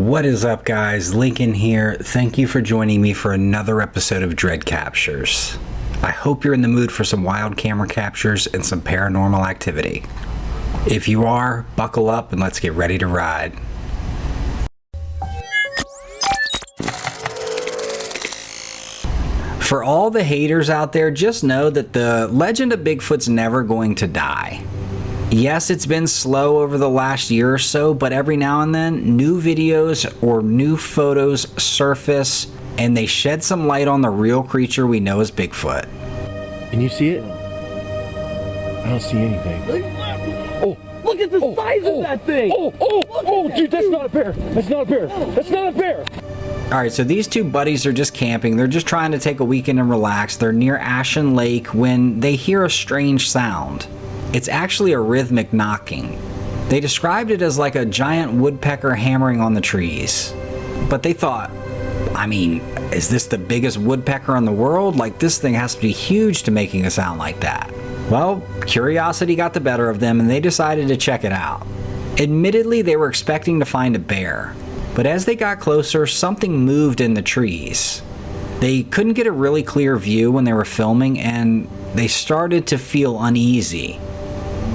What is up, guys? Lincoln here. Thank you for joining me for another episode of Dread Captures. I hope you're in the mood for some wild camera captures and some paranormal activity. If you are, buckle up and let's get ready to ride. For all the haters out there, just know that the legend of Bigfoot's never going to die. Yes, it's been slow over the last year or so, but every now and then, new videos or new photos surface, and they shed some light on the real creature we know as Bigfoot. Can you see it? I don't see anything. Oh, look at the size of that thing! Oh, dude, that's not a bear! That's not a bear! That's not a bear! Alright, so these two buddies are just camping. They're just trying to take a weekend and relax. They're near Ashen Lake when they hear a strange sound. It's actually a rhythmic knocking. They described it as like a giant woodpecker hammering on the trees. But they thought, I mean, is this the biggest woodpecker in the world? Like, this thing has to be huge to making a sound like that. Well, curiosity got the better of them and they decided to check it out. Admittedly, they were expecting to find a bear. But as they got closer, something moved in the trees. They couldn't get a really clear view when they were filming and they started to feel uneasy.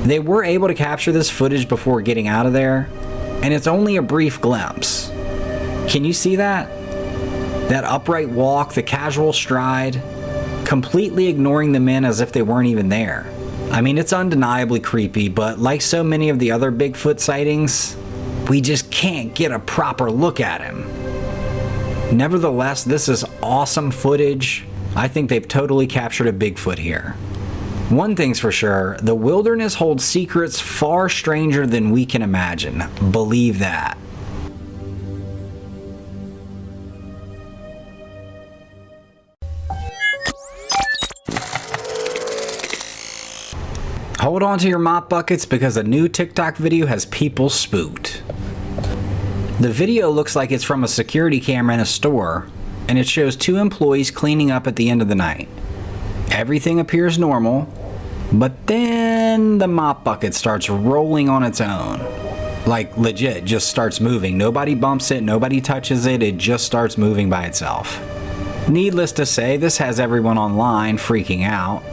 They were able to capture this footage before getting out of there, and it's only a brief glimpse. Can you see that? That upright walk, the casual stride, completely ignoring the men as if they weren't even there. I mean, it's undeniably creepy, but like so many of the other Bigfoot sightings, we just can't get a proper look at him. Nevertheless, this is awesome footage. I think they've totally captured a Bigfoot here. One thing's for sure, the wilderness holds secrets far stranger than we can imagine. Believe that. Hold on to your mop buckets because a new TikTok video has people spooked. The video looks like it's from a security camera in a store, and it shows two employees cleaning up at the end of the night. Everything appears normal, but then the mop bucket starts rolling on its own. Like, legit, just starts moving. Nobody bumps it, nobody touches it, it just starts moving by itself. Needless to say, this has everyone online freaking out.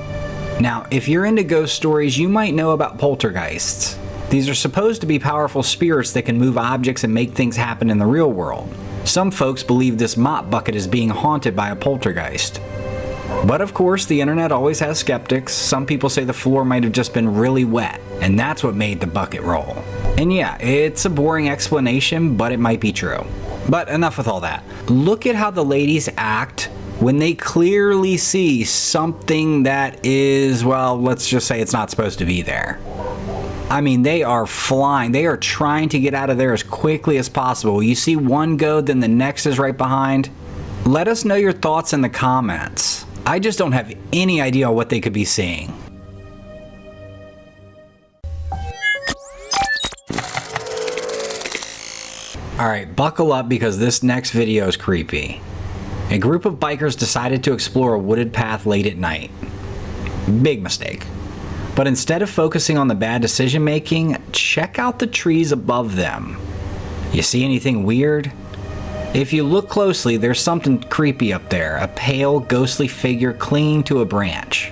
Now, if you're into ghost stories, you might know about poltergeists. These are supposed to be powerful spirits that can move objects and make things happen in the real world. Some folks believe this mop bucket is being haunted by a poltergeist. But of course, the internet always has skeptics. Some people say the floor might have just been really wet, and that's what made the bucket roll. And yeah, it's a boring explanation, but it might be true. But enough with all that. Look at how the ladies act when they clearly see something that is, well, let's just say it's not supposed to be there. I mean, they are flying. They are trying to get out of there as quickly as possible. You see one go, then the next is right behind. Let us know your thoughts in the comments. I just don't have any idea what they could be seeing. Alright, buckle up because this next video is creepy. A group of bikers decided to explore a wooded path late at night. Big mistake. But instead of focusing on the bad decision making, check out the trees above them. You see anything weird? If you look closely, there's something creepy up there, a pale, ghostly figure clinging to a branch.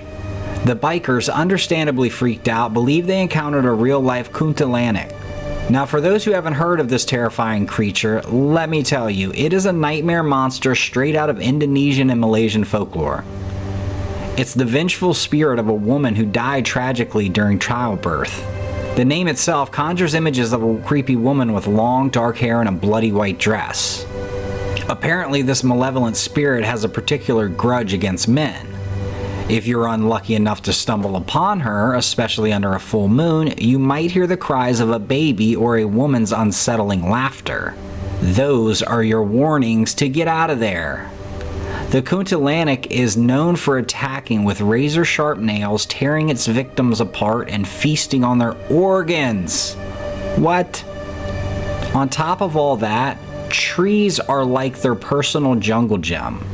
The bikers, understandably freaked out, believe they encountered a real-life Kuntilanak. Now, for those who haven't heard of this terrifying creature, let me tell you, it is a nightmare monster straight out of Indonesian and Malaysian folklore. It's the vengeful spirit of a woman who died tragically during childbirth. The name itself conjures images of a creepy woman with long, dark hair and a bloody white dress. Apparently, this malevolent spirit has a particular grudge against men. If you're unlucky enough to stumble upon her, especially under a full moon, you might hear the cries of a baby or a woman's unsettling laughter. Those are your warnings to get out of there. The Kuntilanak is known for attacking with razor-sharp nails, tearing its victims apart, and feasting on their organs. What? On top of all that, trees are like their personal jungle gym.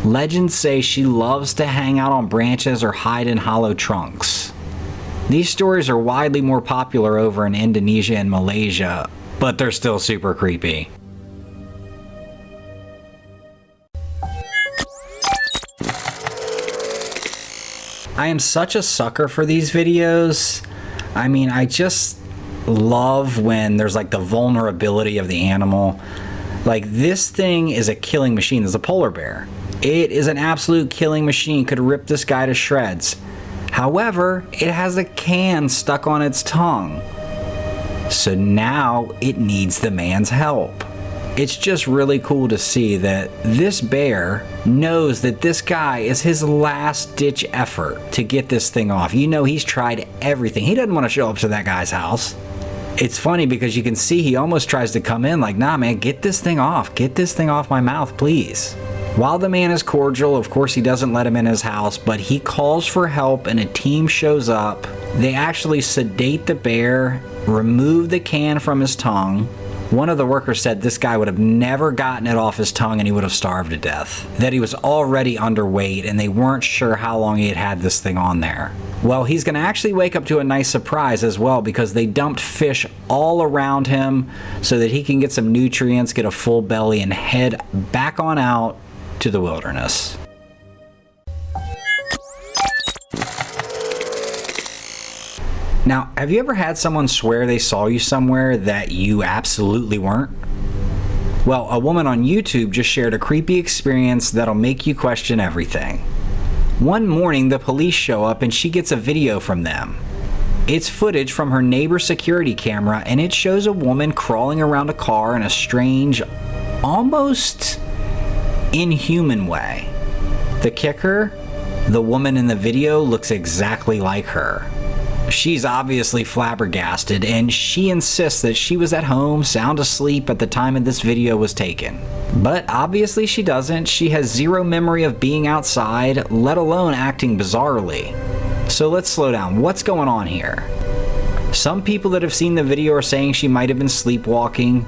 Legends say she loves to hang out on branches or hide in hollow trunks. These stories are widely more popular over in Indonesia and Malaysia, but they're still super creepy. I am such a sucker for these videos. I mean, I just love when there's like the vulnerability of the animal. Like, this thing is a killing machine. There's a polar bear. It is an absolute killing machine. Could rip this guy to shreds. However, it has a can stuck on its tongue. So now it needs the man's help. It's just really cool to see that this bear knows that this guy is his last ditch effort to get this thing off. You know, he's tried everything. He doesn't want to show up to that guy's house. It's funny because you can see he almost tries to come in like, nah man, get this thing off. Get this thing off my mouth, please. While the man is cordial, of course he doesn't let him in his house, but he calls for help and a team shows up. They actually sedate the bear, remove the can from his tongue. One of the workers said this guy would have never gotten it off his tongue and he would have starved to death. That he was already underweight and they weren't sure how long he had had this thing on there. Well, he's going to actually wake up to a nice surprise as well because they dumped fish all around him so that he can get some nutrients, get a full belly, and head back on out to the wilderness. Now, have you ever had someone swear they saw you somewhere that you absolutely weren't? Well, a woman on YouTube just shared a creepy experience that'll make you question everything. One morning, the police show up and she gets a video from them. It's footage from her neighbor's security camera and it shows a woman crawling around a car in a strange, almost inhuman way. The kicker? The woman in the video looks exactly like her. She's obviously flabbergasted and she insists that she was at home sound asleep at the time of this video was taken. But obviously she doesn't. She has zero memory of being outside, let alone acting bizarrely. So let's slow down. What's going on here? Some people that have seen the video are saying she might have been sleepwalking.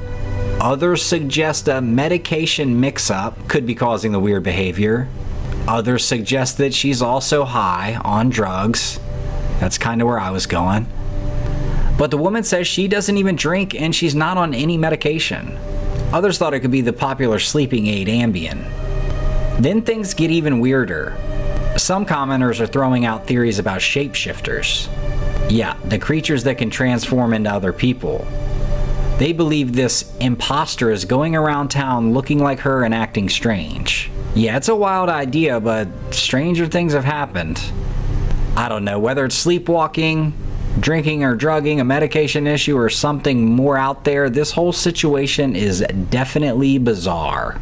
Others suggest a medication mix-up could be causing the weird behavior. Others suggest that she's also high on drugs. That's kind of where I was going. But the woman says she doesn't even drink and she's not on any medication. Others thought it could be the popular sleeping aid Ambien. Then things get even weirder. Some commenters are throwing out theories about shapeshifters. Yeah, the creatures that can transform into other people. They believe this imposter is going around town looking like her and acting strange. Yeah, it's a wild idea, but stranger things have happened. I don't know, whether it's sleepwalking, drinking or drugging, a medication issue, or something more out there, this whole situation is definitely bizarre.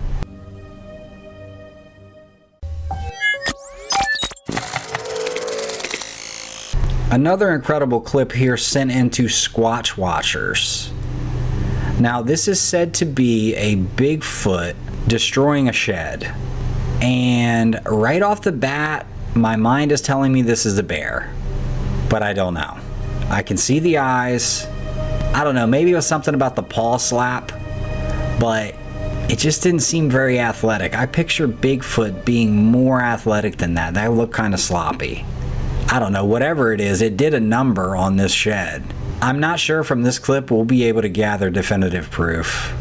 Another incredible clip here sent into Squatch Watchers. Now, this is said to be a Bigfoot destroying a shed. And right off the bat, my mind is telling me this is a bear, but I don't know. I can see the eyes. I don't know, maybe it was something about the paw slap, but it just didn't seem very athletic. I picture Bigfoot being more athletic than that. That looked kind of sloppy. I don't know, whatever it is, it did a number on this shed. I'm not sure from this clip we'll be able to gather definitive proof.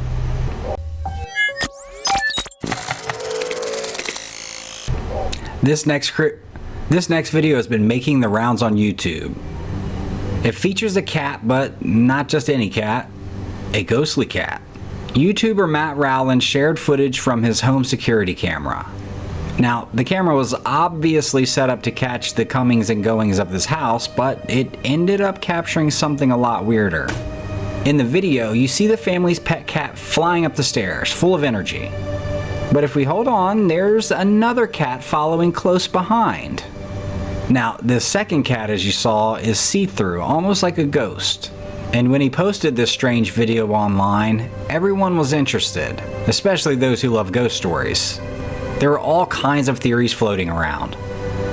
This next video has been making the rounds on YouTube. It features a cat, but not just any cat, a ghostly cat. YouTuber Matt Rowland shared footage from his home security camera. Now, the camera was obviously set up to catch the comings and goings of this house, but it ended up capturing something a lot weirder. In the video, you see the family's pet cat flying up the stairs, full of energy. But if we hold on, there's another cat following close behind. Now, the second cat, as you saw, is see-through, almost like a ghost. And when he posted this strange video online, everyone was interested, especially those who love ghost stories. There are all kinds of theories floating around.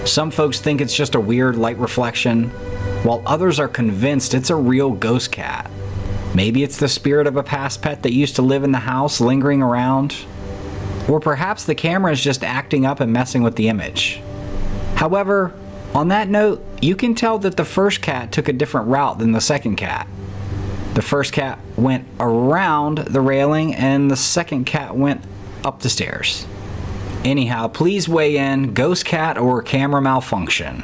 Some folks think it's just a weird light reflection, while others are convinced it's a real ghost cat. Maybe it's the spirit of a past pet that used to live in the house lingering around. Or perhaps the camera is just acting up and messing with the image. However, on that note, you can tell that the first cat took a different route than the second cat. The first cat went around the railing and the second cat went up the stairs. Anyhow, please weigh in, ghost cat or camera malfunction.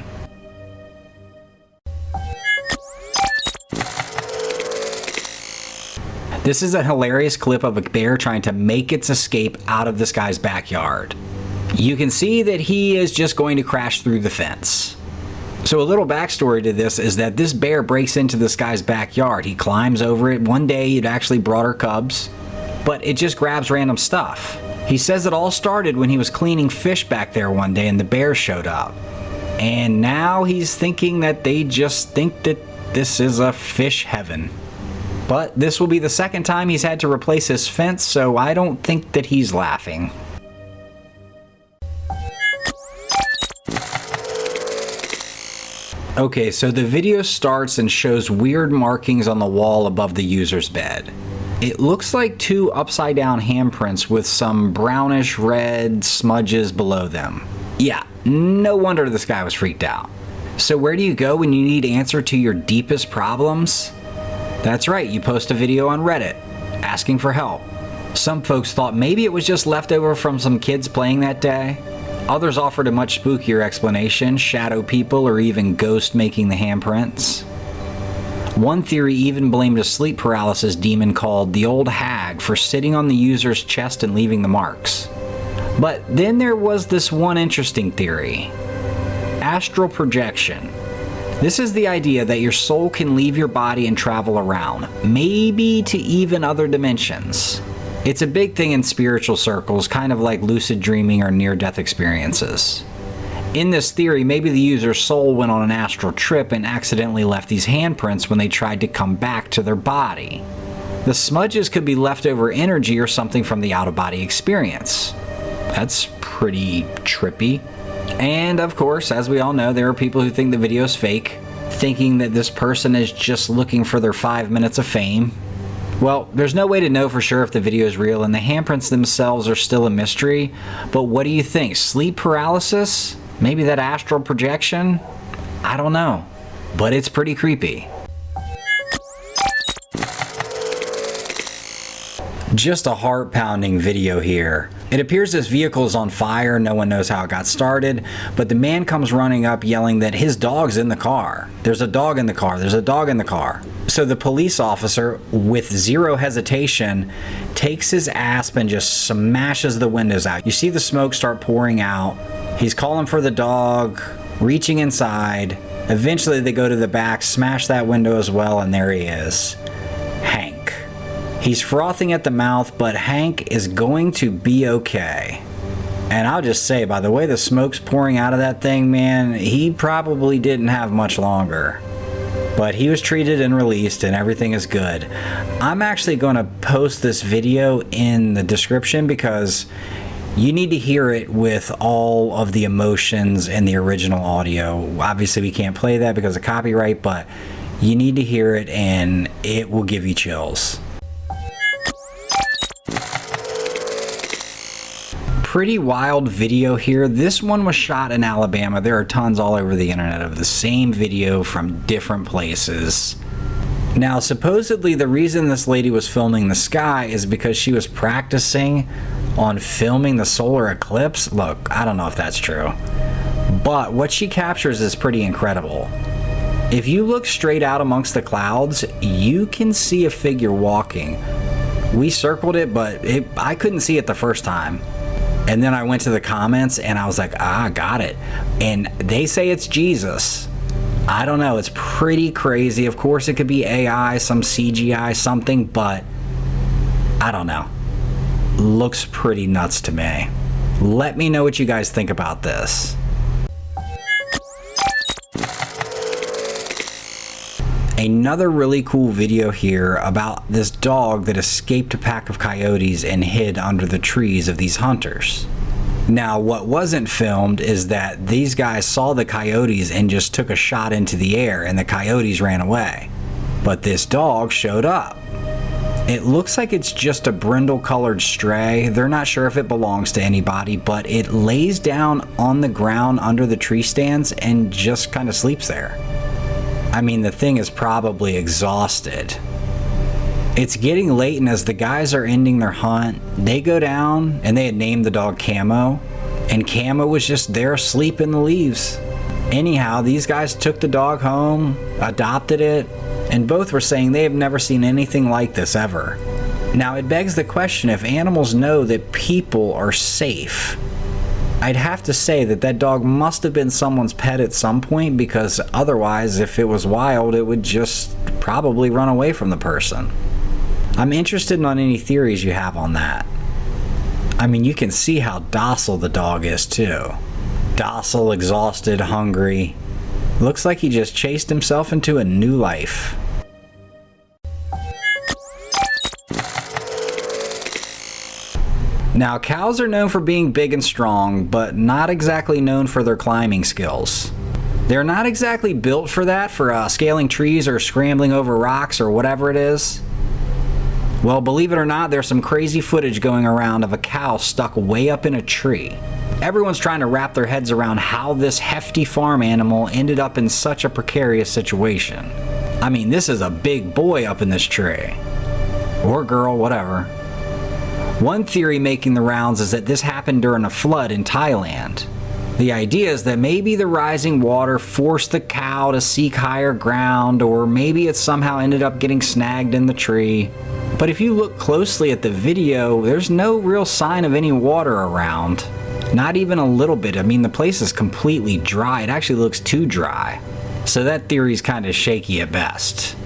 This is a hilarious clip of a bear trying to make its escape out of this guy's backyard. You can see that he is just going to crash through the fence. So a little backstory to this is that this bear breaks into this guy's backyard. He climbs over it. One day it actually brought her cubs, but it just grabs random stuff. He says it all started when he was cleaning fish back there one day and the bear showed up. And now he's thinking that they just think that this is a fish heaven. But this will be the second time he's had to replace his fence, so I don't think that he's laughing. Okay, so the video starts and shows weird markings on the wall above the user's bed. It looks like two upside down handprints with some brownish red smudges below them. Yeah, no wonder this guy was freaked out. So where do you go when you need answer to your deepest problems? That's right, you post a video on Reddit, asking for help. Some folks thought maybe it was just leftover from some kids playing that day. Others offered a much spookier explanation, shadow people or even ghosts making the handprints. One theory even blamed a sleep paralysis demon called the Old Hag for sitting on the user's chest and leaving the marks. But then there was this one interesting theory. Astral projection. This is the idea that your soul can leave your body and travel around, maybe to even other dimensions. It's a big thing in spiritual circles, kind of like lucid dreaming or near-death experiences. In this theory, maybe the user's soul went on an astral trip and accidentally left these handprints when they tried to come back to their body. The smudges could be leftover energy or something from the out-of-body experience. That's pretty trippy. And of course, as we all know, there are people who think the video is fake, thinking that this person is just looking for their 5 minutes of fame. Well, there's no way to know for sure if the video is real, and the handprints themselves are still a mystery. But what do you think? Sleep paralysis? Maybe that astral projection? I don't know. But it's pretty creepy. Just a heart-pounding video here. It appears this vehicle is on fire, no one knows how it got started, but the man comes running up yelling that his dog's in the car. There's a dog in the car, there's a dog in the car. So the police officer, with zero hesitation, takes his asp and just smashes the windows out. You see the smoke start pouring out. He's calling for the dog, reaching inside. Eventually they go to the back, smash that window as well, and there he is. Hank. He's frothing at the mouth, but Hank is going to be okay. And I'll just say, by the way the smoke's pouring out of that thing, man, he probably didn't have much longer. But he was treated and released, and everything is good. I'm actually going to post this video in the description because you need to hear it with all of the emotions in the original audio. Obviously, we can't play that because of copyright, but you need to hear it, and it will give you chills. Pretty wild video here. This one was shot in Alabama. There are tons all over the internet of the same video from different places. Now, supposedly the reason this lady was filming the sky is because she was practicing on filming the solar eclipse. Look, I don't know if that's true, but what she captures is pretty incredible. If you look straight out amongst the clouds, you can see a figure walking. We circled it, but I couldn't see it the first time. And then I went to the comments and I was like, got it. And they say it's Jesus. I don't know. It's pretty crazy. Of course, it could be AI, some CGI, something, but I don't know. Looks pretty nuts to me. Let me know what you guys think about this. Another really cool video here about this dog that escaped a pack of coyotes and hid under the trees of these hunters. Now, what wasn't filmed is that these guys saw the coyotes and just took a shot into the air and the coyotes ran away. But this dog showed up. It looks like it's just a brindle-colored stray. They're not sure if it belongs to anybody, but it lays down on the ground under the tree stands and just kind of sleeps there. I mean, the thing is probably exhausted. It's getting late, and as the guys are ending their hunt, they go down, and they had named the dog Camo, and Camo was just there asleep in the leaves. Anyhow, these guys took the dog home, adopted it, and both were saying they have never seen anything like this ever. Now, it begs the question, if animals know that people are safe, I'd have to say that that dog must have been someone's pet at some point, because otherwise, if it was wild, it would just probably run away from the person. I'm interested in any theories you have on that. I mean, you can see how docile the dog is too. Docile, exhausted, hungry. Looks like he just chased himself into a new life. Now, cows are known for being big and strong, but not exactly known for their climbing skills. They're not exactly built for that, for scaling trees or scrambling over rocks or whatever it is. Well, believe it or not, there's some crazy footage going around of a cow stuck way up in a tree. Everyone's trying to wrap their heads around how this hefty farm animal ended up in such a precarious situation. I mean, this is a big boy up in this tree. Or girl, whatever. One theory making the rounds is that this happened during a flood in Thailand. The idea is that maybe the rising water forced the cow to seek higher ground, or maybe it somehow ended up getting snagged in the tree. But if you look closely at the video, there's no real sign of any water around. Not even a little bit. I mean, the place is completely dry. It actually looks too dry. So that theory's kind of shaky at best.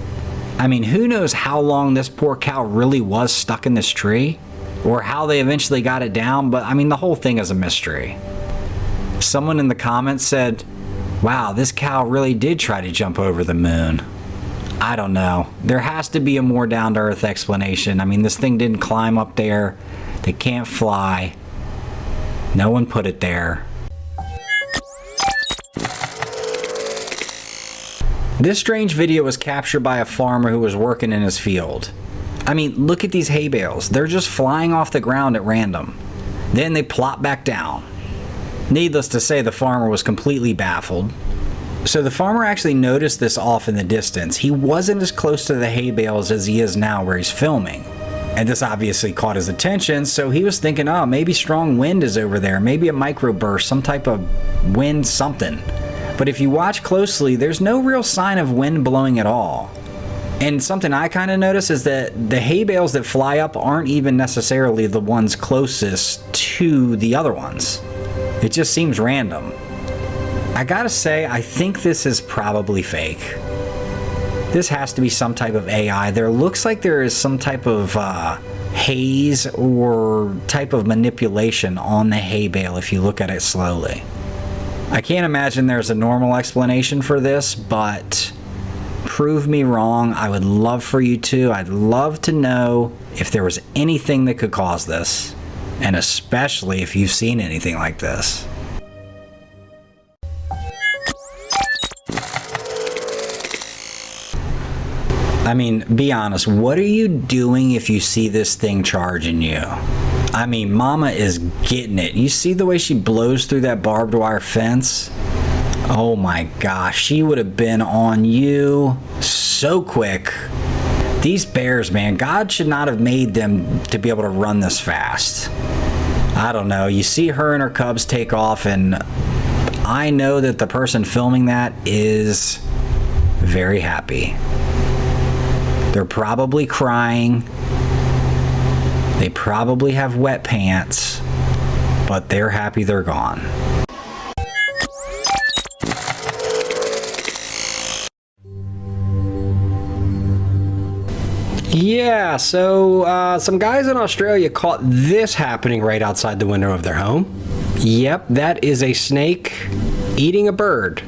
I mean, who knows how long this poor cow really was stuck in this tree? Or how they eventually got it down, but I mean, the whole thing is a mystery. Someone in the comments said, wow, this cow really did try to jump over the moon. I don't know. There has to be a more down-to-earth explanation. I mean, this thing didn't climb up there. They can't fly. No one put it there. This strange video was captured by a farmer who was working in his field. I mean, look at these hay bales. They're just flying off the ground at random. Then they plop back down. Needless to say, the farmer was completely baffled. So the farmer actually noticed this off in the distance. He wasn't as close to the hay bales as he is now where he's filming. And this obviously caught his attention, so he was thinking, oh, maybe strong wind is over there. Maybe a microburst, some type of wind something. But if you watch closely, there's no real sign of wind blowing at all. And something I kind of notice is that the hay bales that fly up aren't even necessarily the ones closest to the other ones. It just seems random. I gotta say, I think this is probably fake. This has to be some type of AI. There looks like there is some type of haze or type of manipulation on the hay bale if you look at it slowly. I can't imagine there's a normal explanation for this, but prove me wrong. I would love for you to. I'd love to know if there was anything that could cause this, and especially if you've seen anything like this. I mean, be honest, what are you doing if you see this thing charging you? I mean, Mama is getting it. You see the way she blows through that barbed wire fence? Oh my gosh, she would have been on you so quick. These bears, man, God should not have made them to be able to run this fast. I don't know. You see her and her cubs take off, and I know that the person filming that is very happy. They're probably crying. They probably have wet pants, but they're happy they're gone. Yeah, so some guys in Australia caught this happening right outside the window of their home. Yep, that is a snake eating a bird.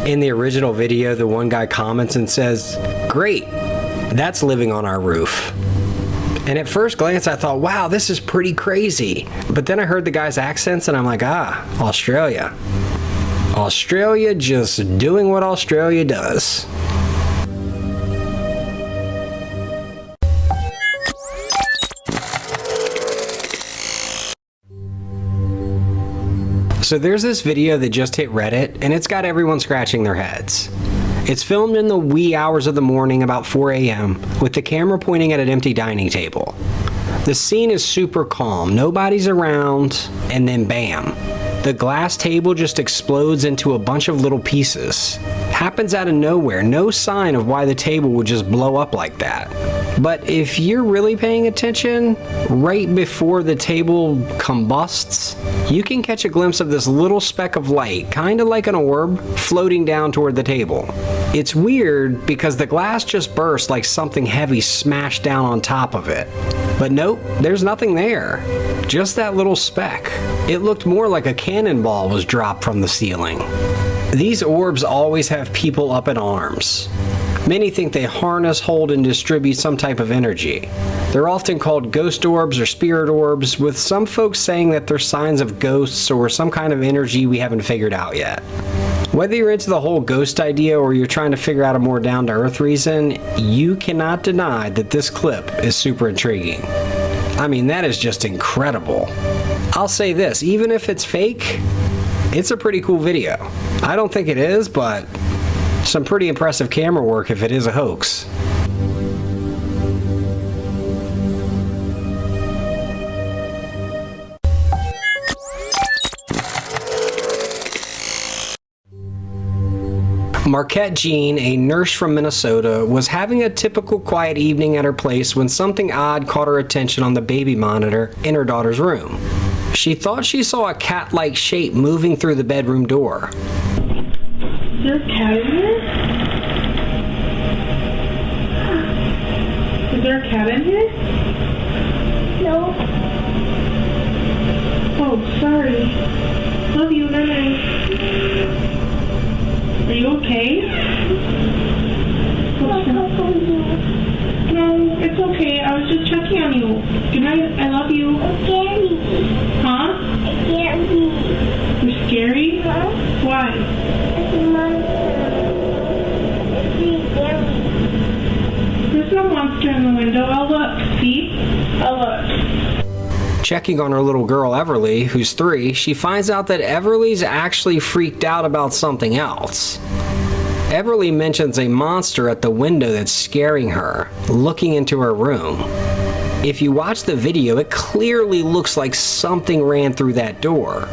In the original video, the one guy comments and says, "Great, that's living on our roof." And at first glance, I thought, wow, this is pretty crazy. But then I heard the guy's accents and I'm like, Australia. Australia just doing what Australia does. So there's this video that just hit Reddit, and it's got everyone scratching their heads. It's filmed in the wee hours of the morning, about 4 a.m., with the camera pointing at an empty dining table. The scene is super calm, nobody's around, and then bam, the glass table just explodes into a bunch of little pieces. Happens out of nowhere, no sign of why the table would just blow up like that. But if you're really paying attention, right before the table combusts, you can catch a glimpse of this little speck of light, kind of like an orb, floating down toward the table. It's weird because the glass just burst like something heavy smashed down on top of it. But nope, there's nothing there. Just that little speck. It looked more like a cannonball was dropped from the ceiling. These orbs always have people up in arms. Many think they harness, hold, and distribute some type of energy. They're often called ghost orbs or spirit orbs, with some folks saying that they're signs of ghosts or some kind of energy we haven't figured out yet. Whether you're into the whole ghost idea or you're trying to figure out a more down-to-earth reason, you cannot deny that this clip is super intriguing. I mean, that is just incredible. I'll say this, even if it's fake, it's a pretty cool video. I don't think it is, but some pretty impressive camera work if it is a hoax. Marquette Jean, a nurse from Minnesota, was having a typical quiet evening at her place when something odd caught her attention on the baby monitor in her daughter's room. She thought she saw a cat-like shape moving through the bedroom door. Is there a cat in here? Is there a cat in here? No. Oh, sorry. Love you, night. Are you okay? No, it's okay. I was just checking on you. Good night. I love you. It's scary. Huh? It's scary. You're scary? Huh? Why? It's a monster. It's really scary. There's no monster in the window. I'll look. See? I'll look. Checking on her little girl Everly, who's 3, she finds out that Everly's actually freaked out about something else. Everly mentions a monster at the window that's scaring her, looking into her room. If you watch the video, it clearly looks like something ran through that door.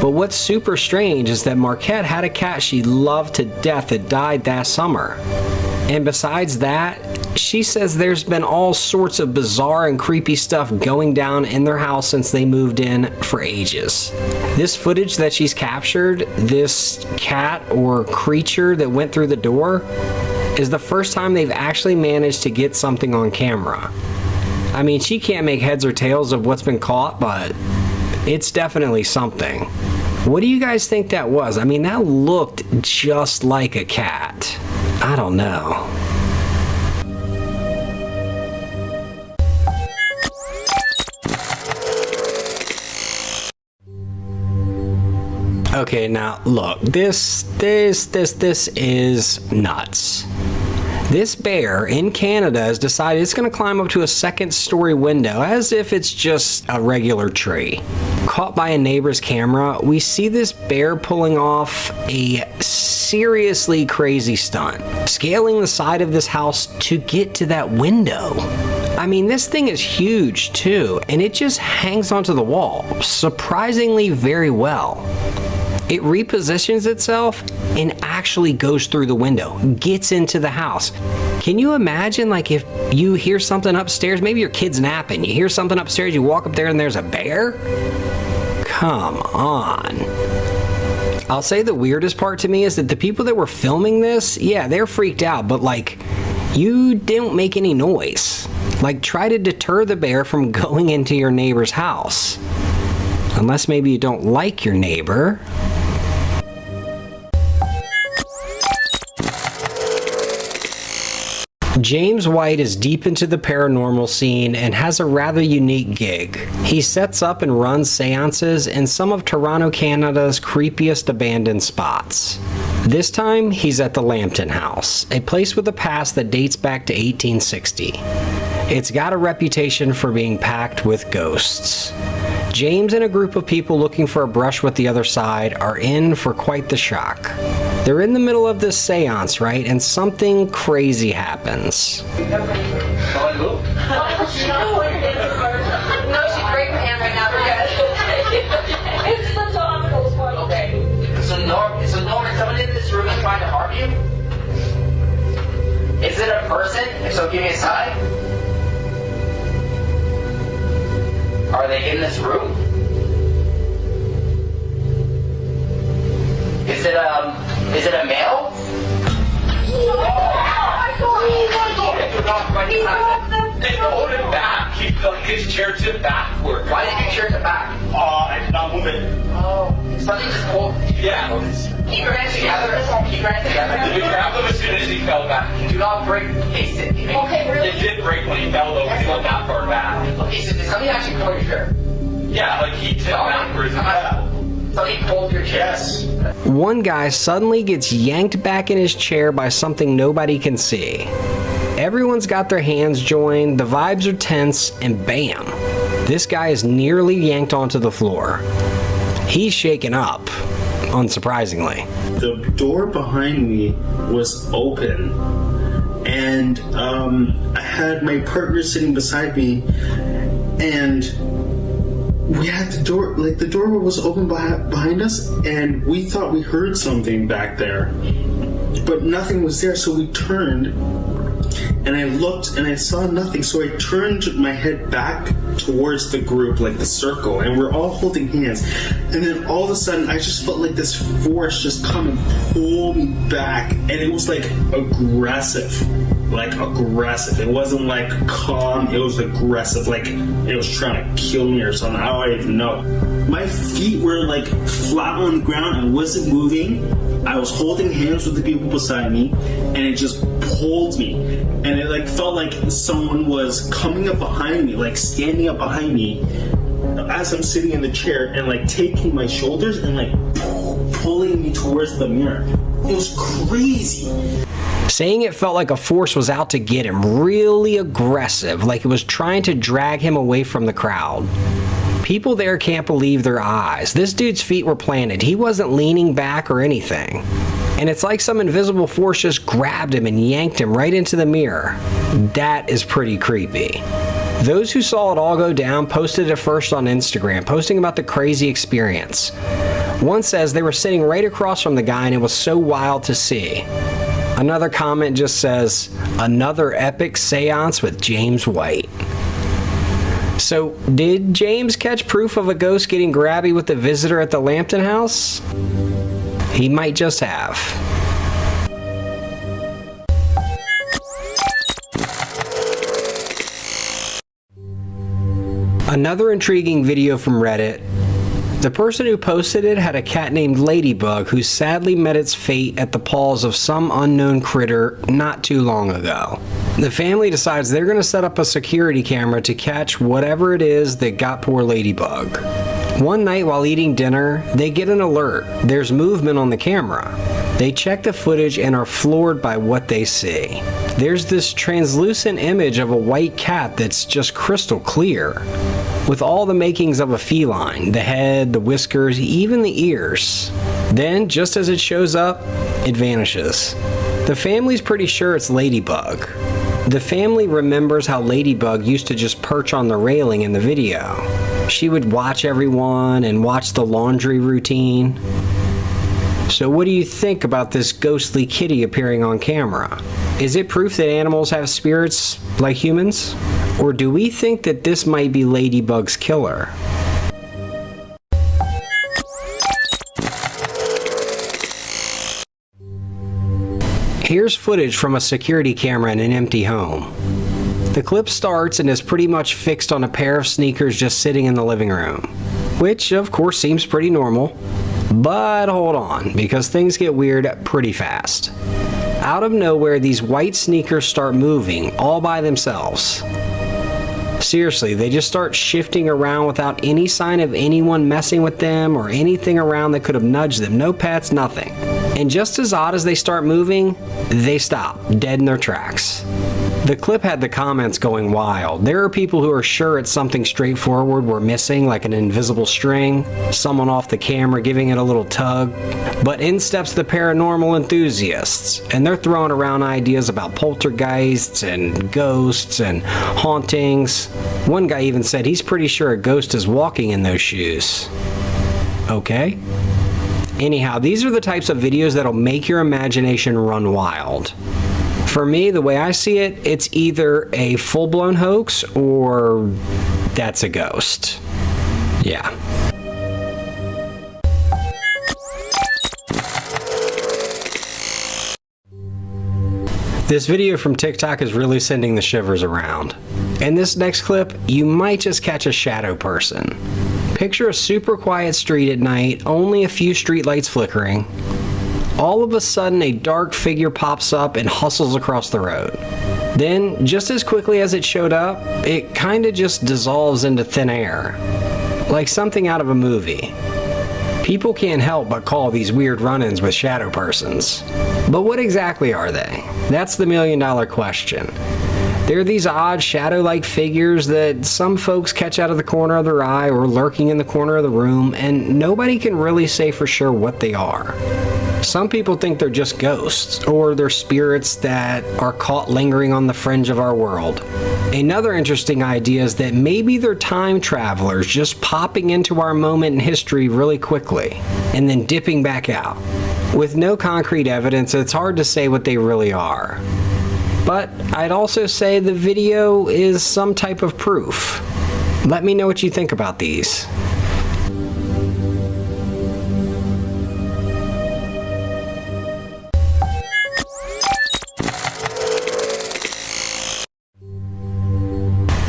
But what's super strange is that Marquette had a cat she loved to death that died that summer. And besides that, she says there's been all sorts of bizarre and creepy stuff going down in their house since they moved in for ages. This footage that she's captured, this cat or creature that went through the door, is the first time they've actually managed to get something on camera. I mean, she can't make heads or tails of what's been caught, but it's definitely something. What do you guys think that was? I mean, that looked just like a cat. I don't know. Okay, now look, this is nuts. This bear in Canada has decided it's going to climb up to a second-story window as if it's just a regular tree. Caught by a neighbor's camera, we see this bear pulling off a seriously crazy stunt, scaling the side of this house to get to that window. I mean, this thing is huge too, and it just hangs onto the wall, surprisingly very well. It repositions itself and actually goes through the window, gets into the house. Can you imagine, like, if you hear something upstairs, maybe your kid's napping, you hear something upstairs, you walk up there and there's a bear? Come on. I'll say the weirdest part to me is that the people that were filming this, yeah, they're freaked out, but like, you didn't make any noise. Like, try to deter the bear from going into your neighbor's house. Unless maybe you don't like your neighbor. James White is deep into the paranormal scene and has a rather unique gig. He sets up and runs seances in some of Toronto, Canada's creepiest abandoned spots. This time, he's at the Lambton House, a place with a past that dates back to 1860. It's got a reputation for being packed with ghosts. James and a group of people looking for a brush with the other side are in for quite the shock. They're in the middle of this seance, right? And something crazy happens. No, she's breaking my hand right now. It's the top of those ones. Okay. It's a norm. Someone in this room is trying person? If so, give me a sign. Are they in this room? Is it a male? They hold him back. Keep his chair tipped backward. Why did your chair tip back? I did not move it. Oh, something just pulled. Yeah. Keep your hands together. Keep your hands together. Did we grab them as soon as he fell back? Do not break. Okay, really? It did break when he fell though, because he went that far back. Okay, so did somebody actually pull your chair? Yeah, like he tipped backwards. Somebody pulled your chair. Yes. One guy suddenly gets yanked back in his chair by something nobody can see. Everyone's got their hands joined, the vibes are tense, and bam! This guy is nearly yanked onto the floor. He's shaken up, unsurprisingly. The door behind me was open, and I had my partner sitting beside me, and we had the door, like the door was open behind us, and we thought we heard something back there, but nothing was there, so we turned, and I looked, and I saw nothing, so I turned my head back towards the group, like the circle, and we're all holding hands, and then all of a sudden, I just felt like this force just come and pull me back, and it was like aggressive. It wasn't like calm, it was aggressive, like it was trying to kill me or something. I don't even know. My feet were like flat on the ground and wasn't moving. I was holding hands with the people beside me, and it just pulled me. And it like felt like someone was coming up behind me, like standing up behind me as I'm sitting in the chair and like taking my shoulders and like pulling me towards the mirror. It was crazy. Saying it felt like a force was out to get him, really aggressive, like it was trying to drag him away from the crowd. People there can't believe their eyes. This dude's feet were planted. He wasn't leaning back or anything. And it's like some invisible force just grabbed him and yanked him right into the mirror. That is pretty creepy. Those who saw it all go down posted it first on Instagram, posting about the crazy experience. One says they were sitting right across from the guy and it was so wild to see. Another comment just says, another epic seance with James White. So, did James catch proof of a ghost getting grabby with the visitor at the Lambton house? He might just have. Another intriguing video from Reddit. The person who posted it had a cat named Ladybug who sadly met its fate at the paws of some unknown critter not too long ago. The family decides they're going to set up a security camera to catch whatever it is that got poor Ladybug. One night while eating dinner, they get an alert. There's movement on the camera. They check the footage and are floored by what they see. There's this translucent image of a white cat that's just crystal clear, with all the makings of a feline, the head, the whiskers, even the ears. Then, just as it shows up, it vanishes. The family's pretty sure it's Ladybug. The family remembers how Ladybug used to just perch on the railing in the video. She would watch everyone and watch the laundry routine. So what do you think about this ghostly kitty appearing on camera? Is it proof that animals have spirits like humans? Or do we think that this might be Ladybug's killer? Here's footage from a security camera in an empty home. The clip starts and is pretty much fixed on a pair of sneakers just sitting in the living room, which of course seems pretty normal. But hold on, because things get weird pretty fast. Out of nowhere, these white sneakers start moving all by themselves. Seriously, they just start shifting around without any sign of anyone messing with them or anything around that could have nudged them. No pets, nothing. And just as odd as they start moving, they stop, dead in their tracks. The clip had the comments going wild. There are people who are sure it's something straightforward we're missing, like an invisible string, someone off the camera giving it a little tug. But in steps the paranormal enthusiasts, and they're throwing around ideas about poltergeists and ghosts and hauntings. One guy even said he's pretty sure a ghost is walking in those shoes. Okay. Anyhow, these are the types of videos that'll make your imagination run wild. For me, the way I see it, it's either a full-blown hoax or that's a ghost. Yeah. This video from TikTok is really sending the shivers around. In this next clip, you might just catch a shadow person. Picture a super quiet street at night, only a few streetlights flickering. All of a sudden, a dark figure pops up and hustles across the road. Then, just as quickly as it showed up, it kinda just dissolves into thin air. Like something out of a movie. People can't help but call these weird run-ins with shadow persons. But what exactly are they? That's the million-dollar question. They're these odd shadow-like figures that some folks catch out of the corner of their eye or lurking in the corner of the room, and nobody can really say for sure what they are. Some people think they're just ghosts, or they're spirits that are caught lingering on the fringe of our world. Another interesting idea is that maybe they're time travelers just popping into our moment in history really quickly, and then dipping back out. With no concrete evidence, it's hard to say what they really are. But I'd also say the video is some type of proof. Let me know what you think about these.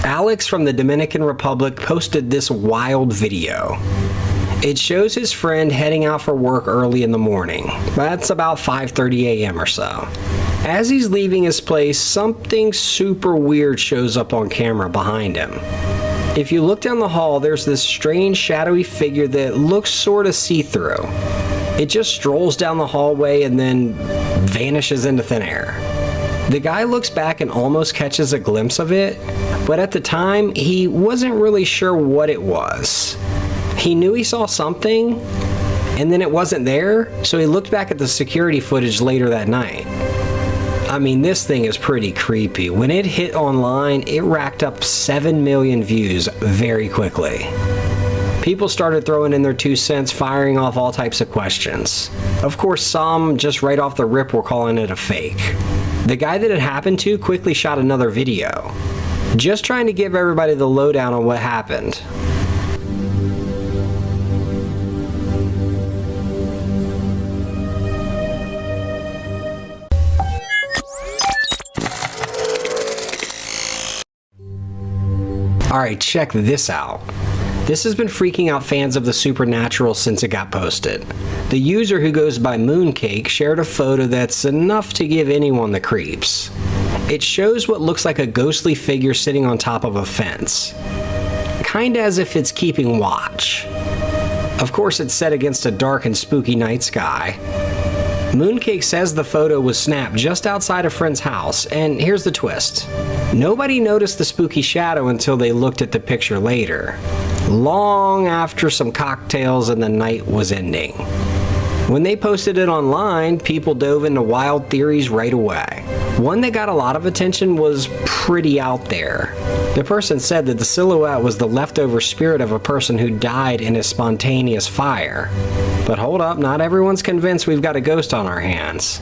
Alex from the Dominican Republic posted this wild video. It shows his friend heading out for work early in the morning. That's about 5:30 a.m. or so. As he's leaving his place, something super weird shows up on camera behind him. If you look down the hall, there's this strange shadowy figure that looks sort of see-through. It just strolls down the hallway and then vanishes into thin air. The guy looks back and almost catches a glimpse of it, but at the time, he wasn't really sure what it was. He knew he saw something, and then it wasn't there, so he looked back at the security footage later that night. I mean, this thing is pretty creepy. When it hit online, it racked up 7 million views very quickly. People started throwing in their 2 cents, firing off all types of questions. Of course, some just right off the rip were calling it a fake. The guy that it happened to quickly shot another video, just trying to give everybody the lowdown on what happened. Alright, check this out. This has been freaking out fans of the supernatural since it got posted. The user, who goes by Mooncake, shared a photo that's enough to give anyone the creeps. It shows what looks like a ghostly figure sitting on top of a fence. Kinda as if it's keeping watch. Of course, it's set against a dark and spooky night sky. Mooncake says the photo was snapped just outside a friend's house, and here's the twist. Nobody noticed the spooky shadow until they looked at the picture later, long after some cocktails and the night was ending. When they posted it online, people dove into wild theories right away. One that got a lot of attention was pretty out there. The person said that the silhouette was the leftover spirit of a person who died in a spontaneous fire. But hold up, not everyone's convinced we've got a ghost on our hands.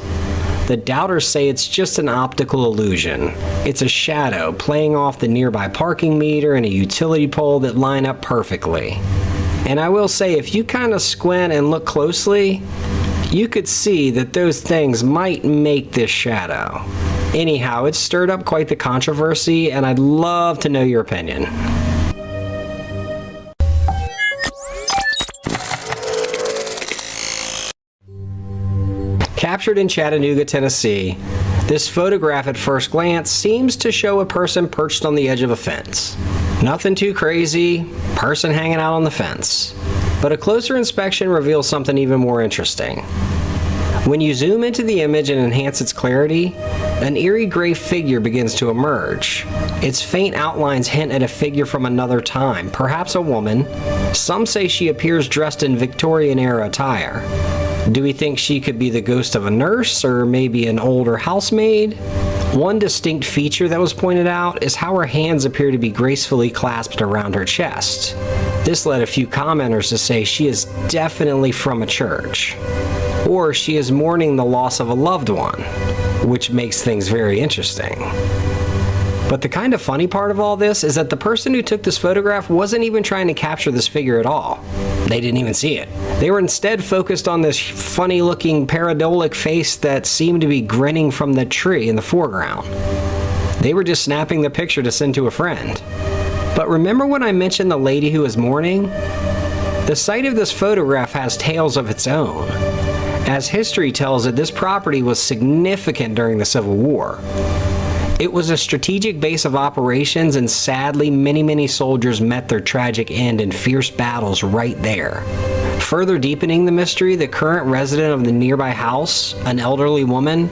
The doubters say it's just an optical illusion. It's a shadow playing off the nearby parking meter and a utility pole that line up perfectly. And I will say, if you kind of squint and look closely, you could see that those things might make this shadow. Anyhow, it's stirred up quite the controversy, and I'd love to know your opinion. Captured in Chattanooga, Tennessee, this photograph at first glance seems to show a person perched on the edge of a fence. Nothing too crazy, person hanging out on the fence. But a closer inspection reveals something even more interesting. When you zoom into the image and enhance its clarity, an eerie gray figure begins to emerge. Its faint outlines hint at a figure from another time, perhaps a woman. Some say she appears dressed in Victorian-era attire. Do we think she could be the ghost of a nurse, or maybe an older housemaid? One distinct feature that was pointed out is how her hands appear to be gracefully clasped around her chest. This led a few commenters to say she is definitely from a church, or she is mourning the loss of a loved one. which makes things very interesting. But the kind of funny part of all this is that the person who took this photograph wasn't even trying to capture this figure at all. They didn't even see it. They were instead focused on this funny looking pareidolia face that seemed to be grinning from the tree in the foreground. They were just snapping the picture to send to a friend. But remember when I mentioned the lady who was mourning? The site of this photograph has tales of its own. As history tells it, this property was significant during the Civil War. It was a strategic base of operations, and sadly, many soldiers met their tragic end in fierce battles right there. Further deepening the mystery, the current resident of the nearby house, an elderly woman,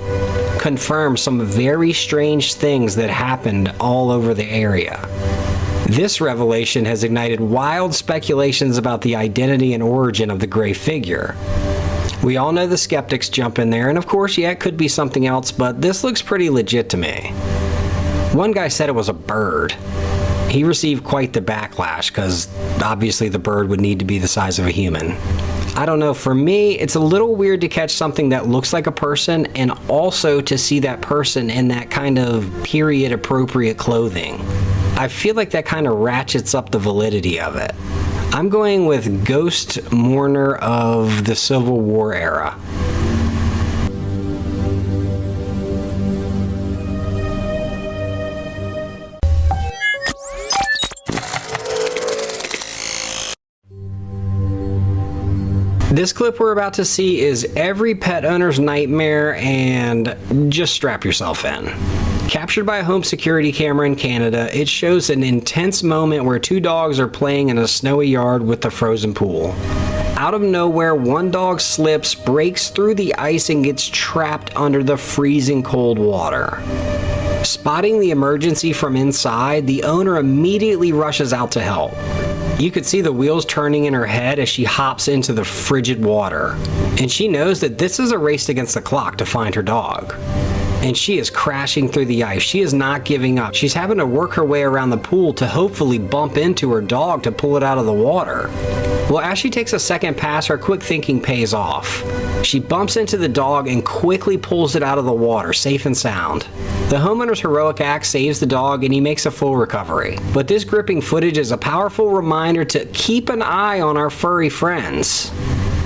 confirmed some very strange things that happened all over the area. This revelation has ignited wild speculations about the identity and origin of the gray figure. We all know the skeptics jump in there, and of course, yeah, it could be something else, but this looks pretty legit to me. One guy said it was a bird. He received quite the backlash, because obviously the bird would need to be the size of a human. I don't know, for me, it's a little weird to catch something that looks like a person, and also to see that person in that kind of period-appropriate clothing. I feel like that kind of ratchets up the validity of it. I'm going with ghost mourner of the Civil War era. This clip we're about to see is every pet owner's nightmare, and just strap yourself in. Captured by a home security camera in Canada, it shows an intense moment where two dogs are playing in a snowy yard with a frozen pool. Out of nowhere, one dog slips, breaks through the ice, and gets trapped under the freezing cold water. Spotting the emergency from inside, the owner immediately rushes out to help. You could see the wheels turning in her head as she hops into the frigid water. And she knows that this is a race against the clock to find her dog. And she is crashing through the ice. She is not giving up. She's having to work her way around the pool to hopefully bump into her dog to pull it out of the water. Well, as she takes a second pass, her quick thinking pays off. She bumps into the dog and quickly pulls it out of the water, safe and sound. The homeowner's heroic act saves the dog, and he makes a full recovery. But this gripping footage is a powerful reminder to keep an eye on our furry friends.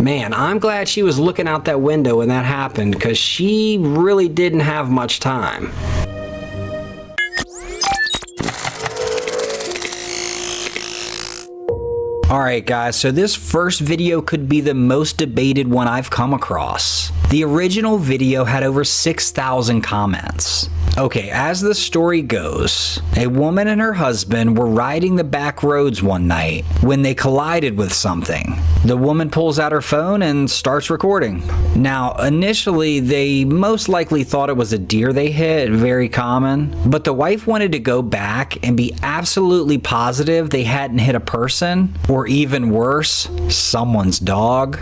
Man, I'm glad she was looking out that window when that happened, because she really didn't have much time. Alright guys, so this first video could be the most debated one I've come across. The original video had over 6,000 comments. Okay, as the story goes, a woman and her husband were riding the back roads one night when they collided with something. The woman pulls out her phone and starts recording. Now, initially, they most likely thought it was a deer they hit, very common, but the wife wanted to go back and be absolutely positive they hadn't hit a person, or even worse, someone's dog.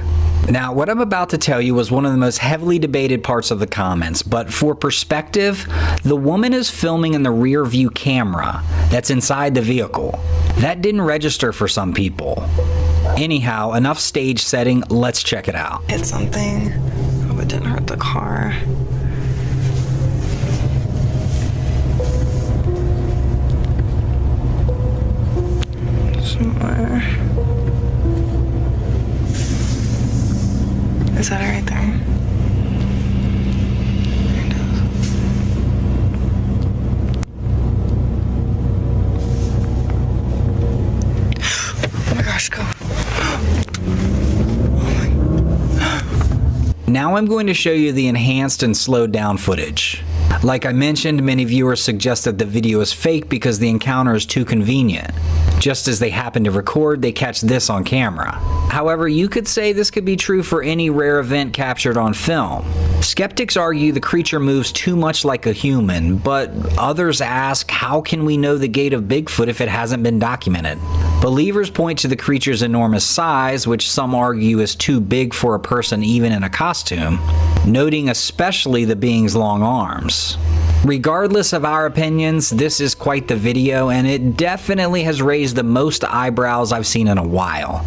Now, what I'm about to tell you was one of the most heavily debated parts of the comments, but for perspective, the woman is filming in the rear view camera that's inside the vehicle. That didn't register for some people. Anyhow, enough stage setting, let's check it out. Hit something. Hope it didn't hurt the car. Somewhere. Is that it right there? Oh my gosh, go. Now I'm going to show you the enhanced and slowed down footage. Like I mentioned, many viewers suggest that the video is fake because the encounter is too convenient. Just as they happen to record, they catch this on camera. However, you could say this could be true for any rare event captured on film. Skeptics argue the creature moves too much like a human, but others ask, how can we know the gait of Bigfoot if it hasn't been documented? Believers point to the creature's enormous size, which some argue is too big for a person even in a costume, noting especially the being's long arms. Regardless of our opinions, this is quite the video, and it definitely has raised the most eyebrows I've seen in a while.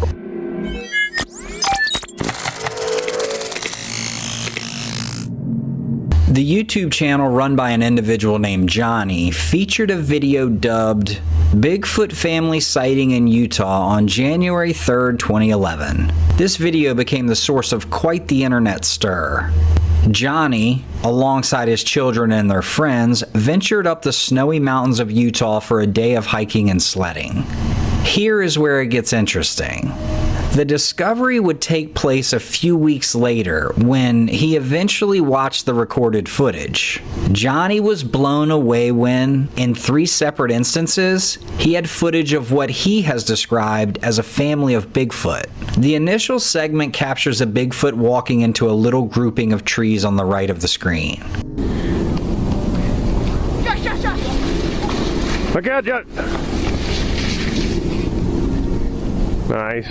The YouTube channel run by an individual named Johnny featured a video dubbed Bigfoot Family Sighting in Utah on January 3rd, 2011. This video became the source of quite the internet stir. Johnny, alongside his children and their friends, ventured up the snowy mountains of Utah for a day of hiking and sledding. Here is where it gets interesting. The discovery would take place a few weeks later when he eventually watched the recorded footage. Johnny was blown away when, in 3 separate instances, he had footage of what he has described as a family of Bigfoot. The initial segment captures a Bigfoot walking into a little grouping of trees on the right of the screen. Look out, John. Nice.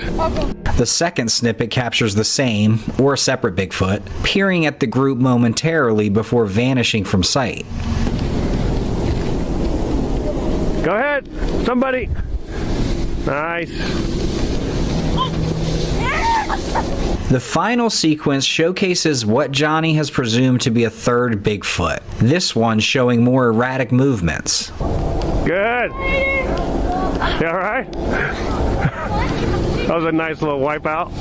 The second snippet captures the same, or a separate Bigfoot, peering at the group momentarily before vanishing from sight. Go ahead, somebody. Nice. The final sequence showcases what Johnny has presumed to be a third Bigfoot, this one showing more erratic movements. Good. You all right? That was a nice little wipeout.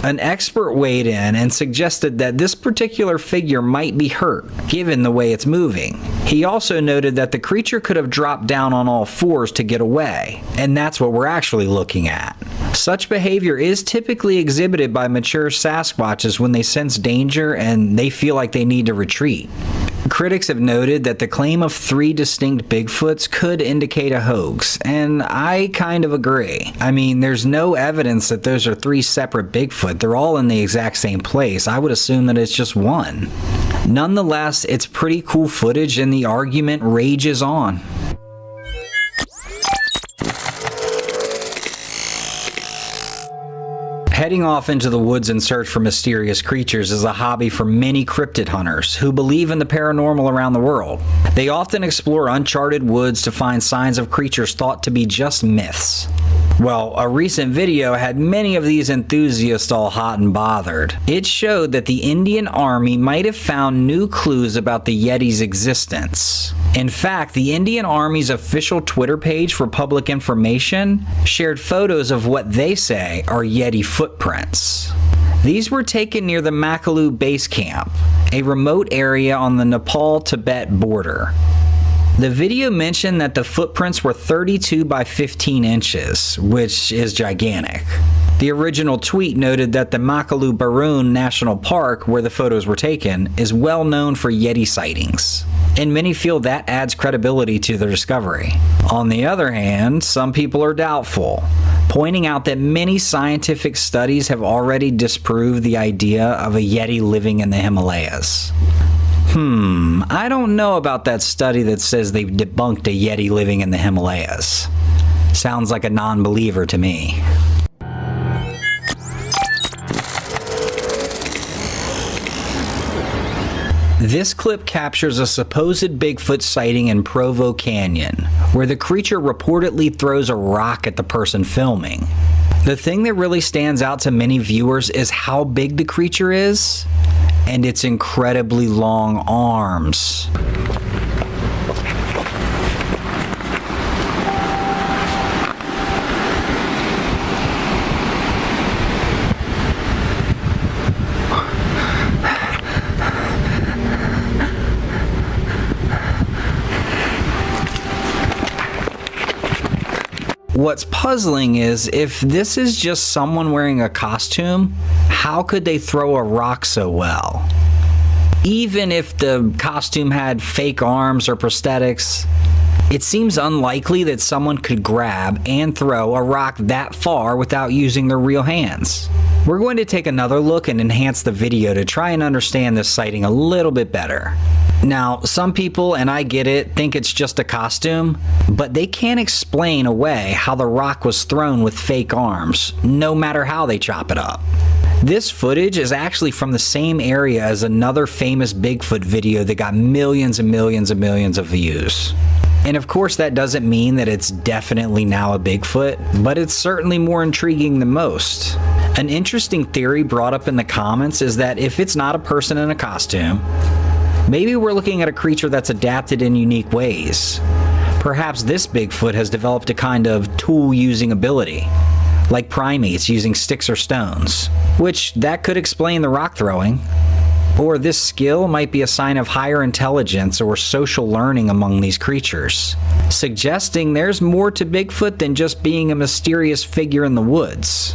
An expert weighed in and suggested that this particular figure might be hurt, given the way it's moving. He also noted that the creature could have dropped down on all fours to get away, and that's what we're actually looking at. Such behavior is typically exhibited by mature Sasquatches when they sense danger and they feel like they need to retreat. Critics have noted that the claim of 3 distinct Bigfoots could indicate a hoax, and I kind of agree. I mean, there's no evidence that those are 3 separate Bigfoot. They're all in the exact same place. I would assume that it's just one. Nonetheless, it's pretty cool footage and the argument rages on. Heading off into the woods in search for mysterious creatures is a hobby for many cryptid hunters who believe in the paranormal around the world. They often explore uncharted woods to find signs of creatures thought to be just myths. Well, a recent video had many of these enthusiasts all hot and bothered. It showed that the Indian Army might have found new clues about the Yeti's existence. In fact, the Indian Army's official Twitter page for public information shared photos of what they say are Yeti footprints. These were taken near the Makalu base camp, a remote area on the Nepal-Tibet border. The video mentioned that the footprints were 32 by 15 inches, which is gigantic. The original tweet noted that the Makalu Barun National Park, where the photos were taken, is well known for Yeti sightings, and many feel that adds credibility to their discovery. On the other hand, some people are doubtful, pointing out that many scientific studies have already disproved the idea of a Yeti living in the Himalayas. I don't know about that study that says they've debunked a Yeti living in the Himalayas. Sounds like a non-believer to me. This clip captures a supposed Bigfoot sighting in Provo Canyon, where the creature reportedly throws a rock at the person filming. The thing that really stands out to many viewers is how big the creature is, and its incredibly long arms. What's puzzling is, if this is just someone wearing a costume, how could they throw a rock so well? Even if the costume had fake arms or prosthetics, it seems unlikely that someone could grab and throw a rock that far without using their real hands. We're going to take another look and enhance the video to try and understand this sighting a little bit better. Now, some people, and I get it, think it's just a costume, but they can't explain away how the rock was thrown with fake arms, no matter how they chop it up. This footage is actually from the same area as another famous Bigfoot video that got millions and millions and millions of views. And of course, that doesn't mean that it's definitely now a Bigfoot, but it's certainly more intriguing than most. An interesting theory brought up in the comments is that if it's not a person in a costume, maybe we're looking at a creature that's adapted in unique ways. Perhaps this Bigfoot has developed a kind of tool-using ability, like primates using sticks or stones, which that could explain the rock throwing. Or this skill might be a sign of higher intelligence or social learning among these creatures, suggesting there's more to Bigfoot than just being a mysterious figure in the woods.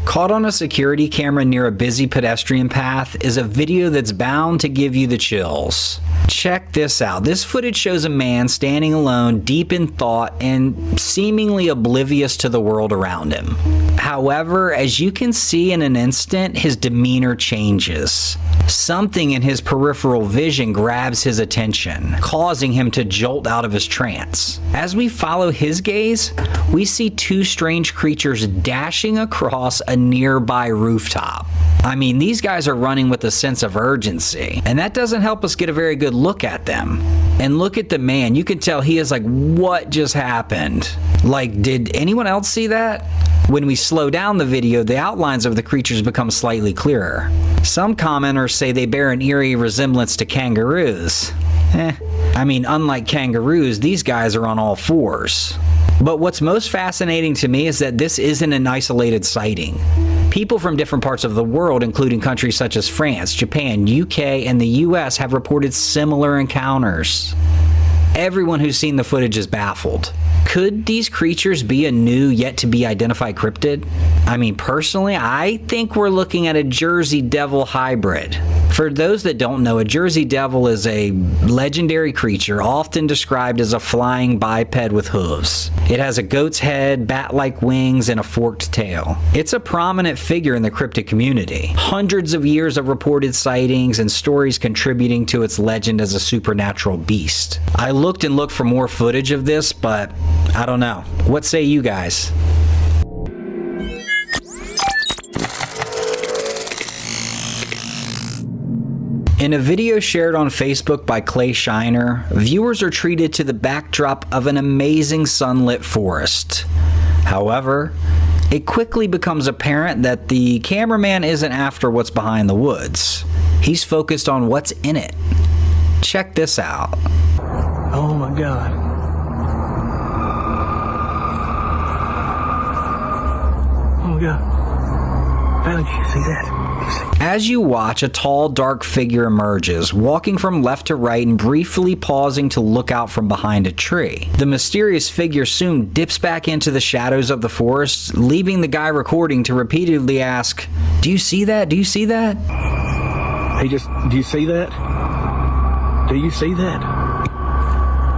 Caught on a security camera near a busy pedestrian path is a video that's bound to give you the chills. Check this out. This footage shows a man standing alone, deep in thought and seemingly oblivious to the world around him. However, as you can see in an instant, his demeanor changes. Something in his peripheral vision grabs his attention, causing him to jolt out of his trance. As we follow his gaze, we see two strange creatures dashing across a nearby rooftop. I mean, these guys are running with a sense of urgency, and that doesn't help us get a very good look at them. And look at the man. You can tell he is like, what just happened? Like, did anyone else see that? When we slow down the video, the outlines of the creatures become slightly clearer. Some commenters say they bear an eerie resemblance to kangaroos. I mean, unlike kangaroos, these guys are on all fours. But what's most fascinating to me is that this isn't an isolated sighting. People from different parts of the world, including countries such as France, Japan, UK, and the US, have reported similar encounters. Everyone who's seen the footage is baffled. Could these creatures be a new, yet-to-be-identified cryptid? I mean, personally, I think we're looking at a Jersey Devil hybrid. For those that don't know, a Jersey Devil is a legendary creature often described as a flying biped with hooves. It has a goat's head, bat-like wings, and a forked tail. It's a prominent figure in the cryptid community. Hundreds of years of reported sightings and stories contributing to its legend as a supernatural beast. I looked and looked for more footage of this, but I don't know. What say you guys? In a video shared on Facebook by Clay Shiner, viewers are treated to the backdrop of an amazing sunlit forest. However, it quickly becomes apparent that the cameraman isn't after what's behind the woods. He's focused on what's in it. Check this out. Oh my God. Oh my God. How did you see that? As you watch, a tall, dark figure emerges, walking from left to right and briefly pausing to look out from behind a tree. The mysterious figure soon dips back into the shadows of the forest, leaving the guy recording to repeatedly ask, "Do you see that? Do you see that?" Do you see that? Do you see that?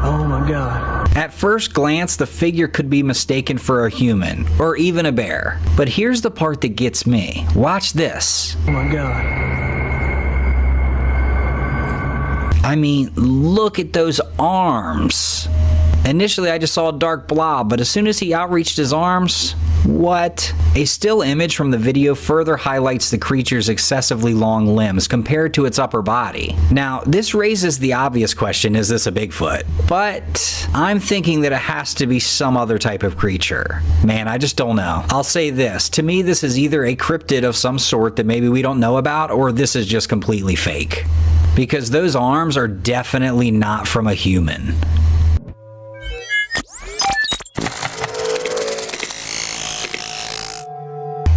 Oh my God. At first glance, the figure could be mistaken for a human, or even a bear. But here's the part that gets me. Watch this. Oh my God. I mean, look at those arms. Initially, I just saw a dark blob, but as soon as he outreached his arms, what? A still image from the video further highlights the creature's excessively long limbs compared to its upper body. Now, this raises the obvious question, is this a Bigfoot? But I'm thinking that it has to be some other type of creature. Man, I just don't know. I'll say this. To me, this is either a cryptid of some sort that maybe we don't know about, or this is just completely fake. Because those arms are definitely not from a human.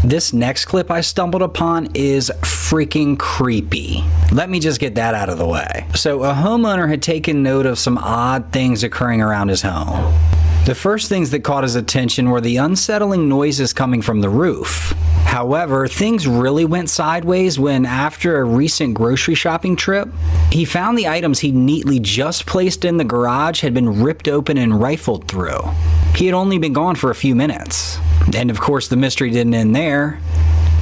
This next clip I stumbled upon is freaking creepy. Let me just get that out of the way. So a homeowner had taken note of some odd things occurring around his home. The first things that caught his attention were the unsettling noises coming from the roof. However, things really went sideways when, after a recent grocery shopping trip, he found the items he neatly just placed in the garage had been ripped open and rifled through. He had only been gone for a few minutes. And of course, the mystery didn't end there.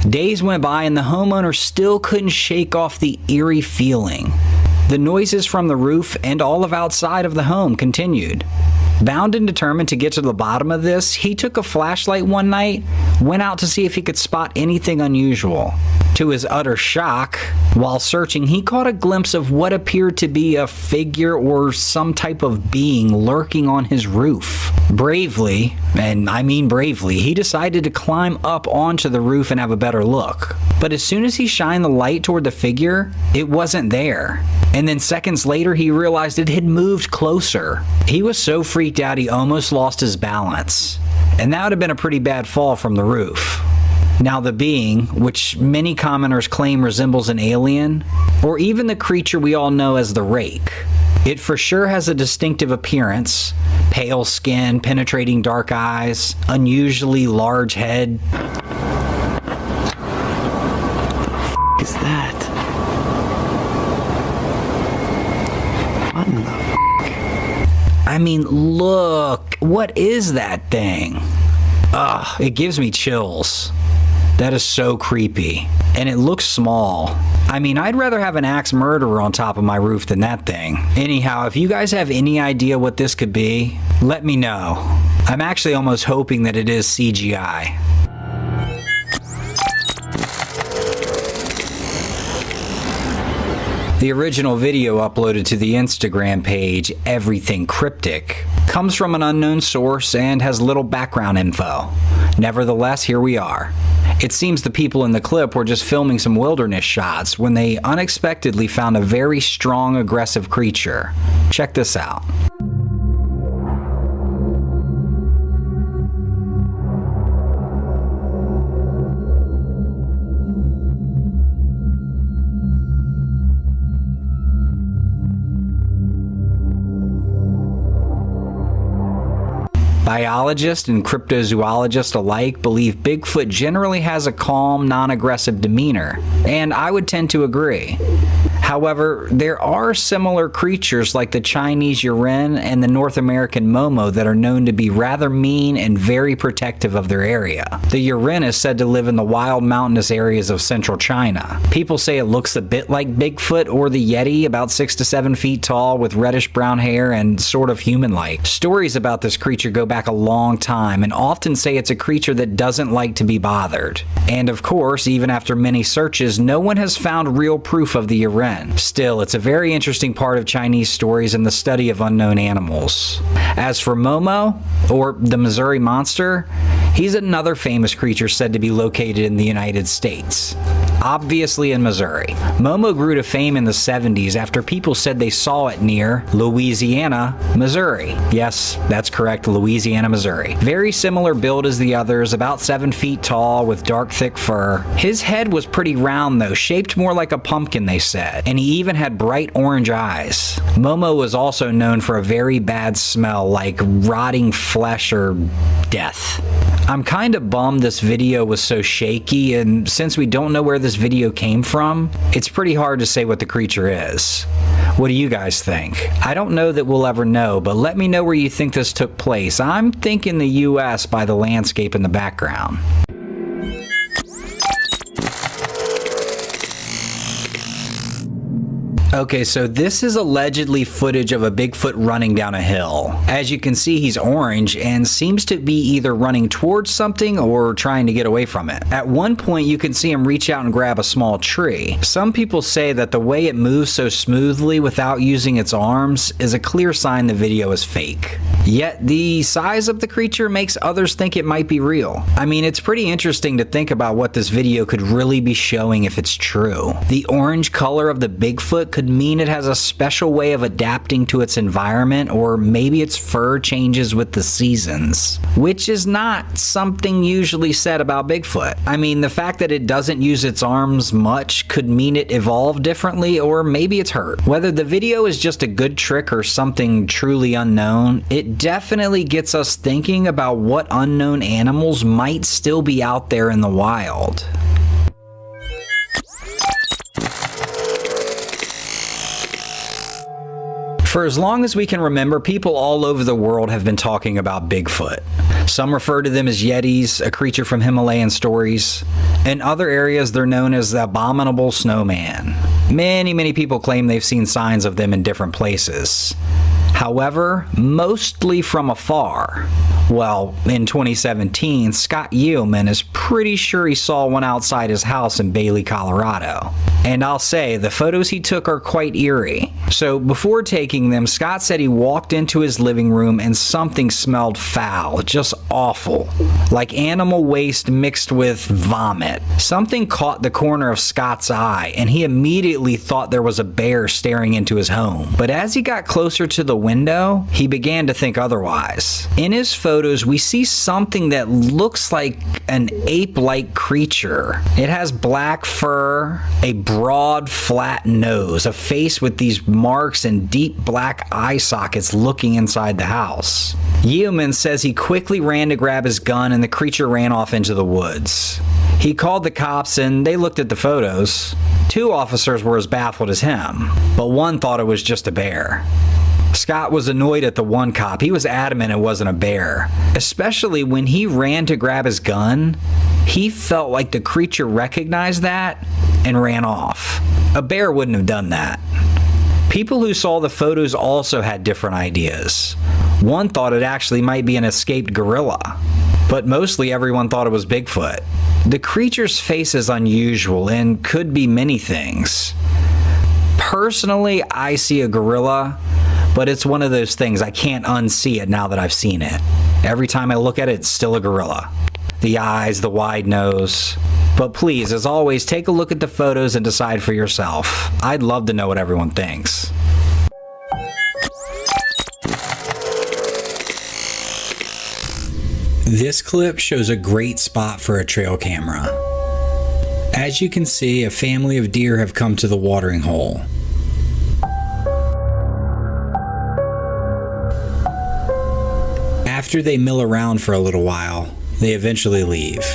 Days went by and the homeowner still couldn't shake off the eerie feeling. The noises from the roof and all of outside of the home continued. Bound and determined to get to the bottom of this, he took a flashlight one night, went out to see if he could spot anything unusual. To his utter shock, while searching, he caught a glimpse of what appeared to be a figure or some type of being lurking on his roof. Bravely, and I mean bravely, he decided to climb up onto the roof and have a better look. But as soon as he shined the light toward the figure, it wasn't there. And then seconds later, he realized it had moved closer. He was so freaked out he almost lost his balance. And that would have been a pretty bad fall from the roof. Now the being, which many commenters claim resembles an alien, or even the creature we all know as the rake, it for sure has a distinctive appearance: pale skin, penetrating dark eyes, unusually large head. What is that? What in the I mean, look, what is that thing? Ugh, it gives me chills. That is so creepy. And it looks small. I mean, I'd rather have an axe murderer on top of my roof than that thing. Anyhow, if you guys have any idea what this could be, let me know. I'm actually almost hoping that it is CGI. The original video uploaded to the Instagram page, Everything Cryptic, comes from an unknown source and has little background info. Nevertheless, here we are. It seems the people in the clip were just filming some wilderness shots when they unexpectedly found a very strong, aggressive creature. Check this out. Biologists and cryptozoologists alike believe Bigfoot generally has a calm, non-aggressive demeanor, and I would tend to agree. However, there are similar creatures like the Chinese Yeren and the North American Momo that are known to be rather mean and very protective of their area. The Yeren is said to live in the wild mountainous areas of central China. People say it looks a bit like Bigfoot or the Yeti, about 6 to 7 feet tall with reddish brown hair and sort of human-like. Stories about this creature go back a long time and often say it's a creature that doesn't like to be bothered. And of course, even after many searches, no one has found real proof of the Yeren. Still, it's a very interesting part of Chinese stories and the study of unknown animals. As for Momo, or the Missouri Monster, he's another famous creature said to be located in the United States. Obviously in Missouri. Momo grew to fame in the 70s after people said they saw it near Louisiana, Missouri. Yes, that's correct, Louisiana, Missouri. Very similar build as the others, about 7 feet tall with dark thick fur. His head was pretty round though, shaped more like a pumpkin they said, and he even had bright orange eyes. Momo was also known for a very bad smell, like rotting flesh or death. I'm kind of bummed this video was so shaky, and since we don't know where this video came from, it's pretty hard to say what the creature is. What do you guys think? I don't know that we'll ever know, but let me know where you think this took place. I'm thinking the US by the landscape in the background. Okay, so this is allegedly footage of a Bigfoot running down a hill. As you can see, he's orange and seems to be either running towards something or trying to get away from it. At one point, you can see him reach out and grab a small tree. Some people say that the way it moves so smoothly without using its arms is a clear sign the video is fake. Yet the size of the creature makes others think it might be real. I mean, it's pretty interesting to think about what this video could really be showing if it's true. The orange color of the Bigfoot could mean it has a special way of adapting to its environment, or maybe its fur changes with the seasons, which is not something usually said about Bigfoot. I mean, the fact that it doesn't use its arms much could mean it evolved differently, or maybe it's hurt. Whether the video is just a good trick or something truly unknown, it definitely gets us thinking about what unknown animals might still be out there in the wild. For as long as we can remember, people all over the world have been talking about Bigfoot. Some refer to them as Yetis, a creature from Himalayan stories. In other areas, they're known as the abominable snowman. Many people claim they've seen signs of them in different places. However, mostly from afar. Well, in 2017, Scott Yeoman is pretty sure he saw one outside his house in Bailey, Colorado. And I'll say, the photos he took are quite eerie. So before taking them, Scott said he walked into his living room and something smelled foul, just awful. Like animal waste mixed with vomit. Something caught the corner of Scott's eye, and he immediately thought there was a bear staring into his home. But as he got closer to the window, he began to think otherwise. In his photos, we see something that looks like an ape-like creature. It has black fur, a broad, flat nose, a face with these marks and deep black eye sockets looking inside the house. Yeoman says he quickly ran to grab his gun and the creature ran off into the woods. He called the cops and they looked at the photos. 2 officers were as baffled as him, but one thought it was just a bear. Scott was annoyed at the one cop. He was adamant it wasn't a bear. Especially when he ran to grab his gun, he felt like the creature recognized that and ran off. A bear wouldn't have done that. People who saw the photos also had different ideas. One thought it actually might be an escaped gorilla, but mostly everyone thought it was Bigfoot. The creature's face is unusual and could be many things. Personally, I see a gorilla, but it's one of those things I can't unsee it now that I've seen it. Every time I look at it, it's still a gorilla. The eyes, the wide nose. But please, as always, take a look at the photos and decide for yourself. I'd love to know what everyone thinks. This clip shows a great spot for a trail camera. As you can see, a family of deer have come to the watering hole. After they mill around for a little while, they eventually leave.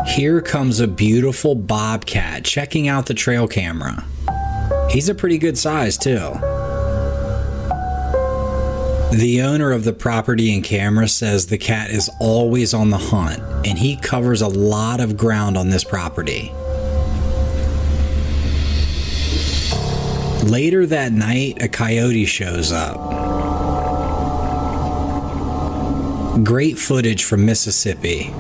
Here comes a beautiful bobcat checking out the trail camera. He's a pretty good size too. The owner of the property and camera says the cat is always on the hunt, and he covers a lot of ground on this property. Later that night, a coyote shows up. Great footage from Mississippi.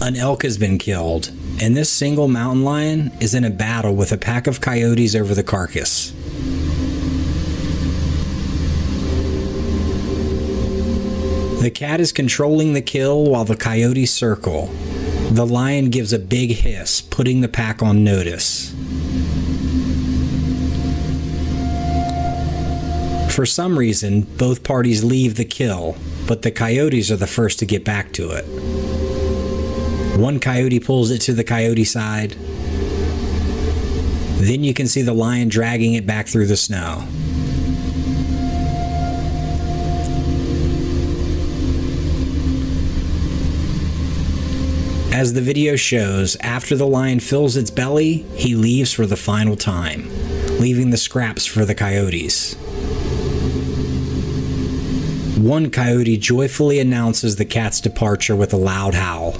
An elk has been killed, and this single mountain lion is in a battle with a pack of coyotes over the carcass. The cat is controlling the kill while the coyotes circle. The lion gives a big hiss, putting the pack on notice. For some reason, both parties leave the kill, but the coyotes are the first to get back to it. One coyote pulls it to the coyote side. Then you can see the lion dragging it back through the snow. As the video shows, after the lion fills its belly, he leaves for the final time, leaving the scraps for the coyotes. One coyote joyfully announces the cat's departure with a loud howl.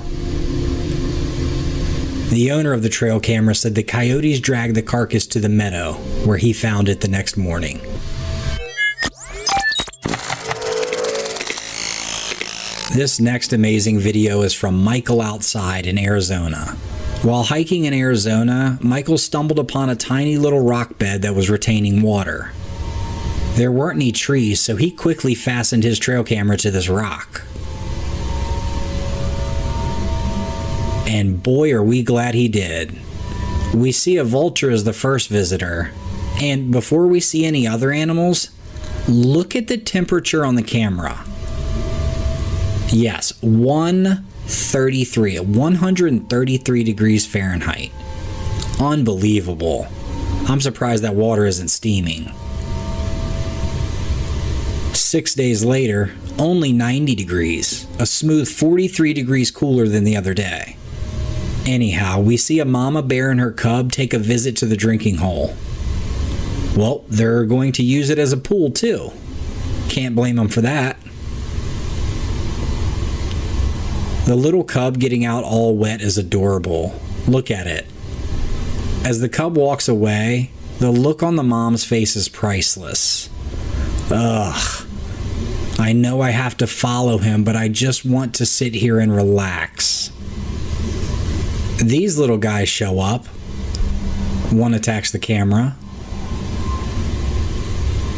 The owner of the trail camera said the coyotes dragged the carcass to the meadow, where he found it the next morning. This next amazing video is from Michael outside in Arizona. While hiking in Arizona, Michael stumbled upon a tiny little rock bed that was retaining water. There weren't any trees, so he quickly fastened his trail camera to this rock. And boy, are we glad he did. We see a vulture as the first visitor, and before we see any other animals, look at the temperature on the camera. Yes, 133 degrees Fahrenheit. Unbelievable. I'm surprised that water isn't steaming. 6 days later, only 90 degrees, a smooth 43 degrees cooler than the other day. Anyhow, we see a mama bear and her cub take a visit to the drinking hole. Well, they're going to use it as a pool too. Can't blame them for that. The little cub getting out all wet is adorable. Look at it. As the cub walks away, the look on the mom's face is priceless. Ugh. I know I have to follow him, but I just want to sit here and relax. These little guys show up. One attacks the camera.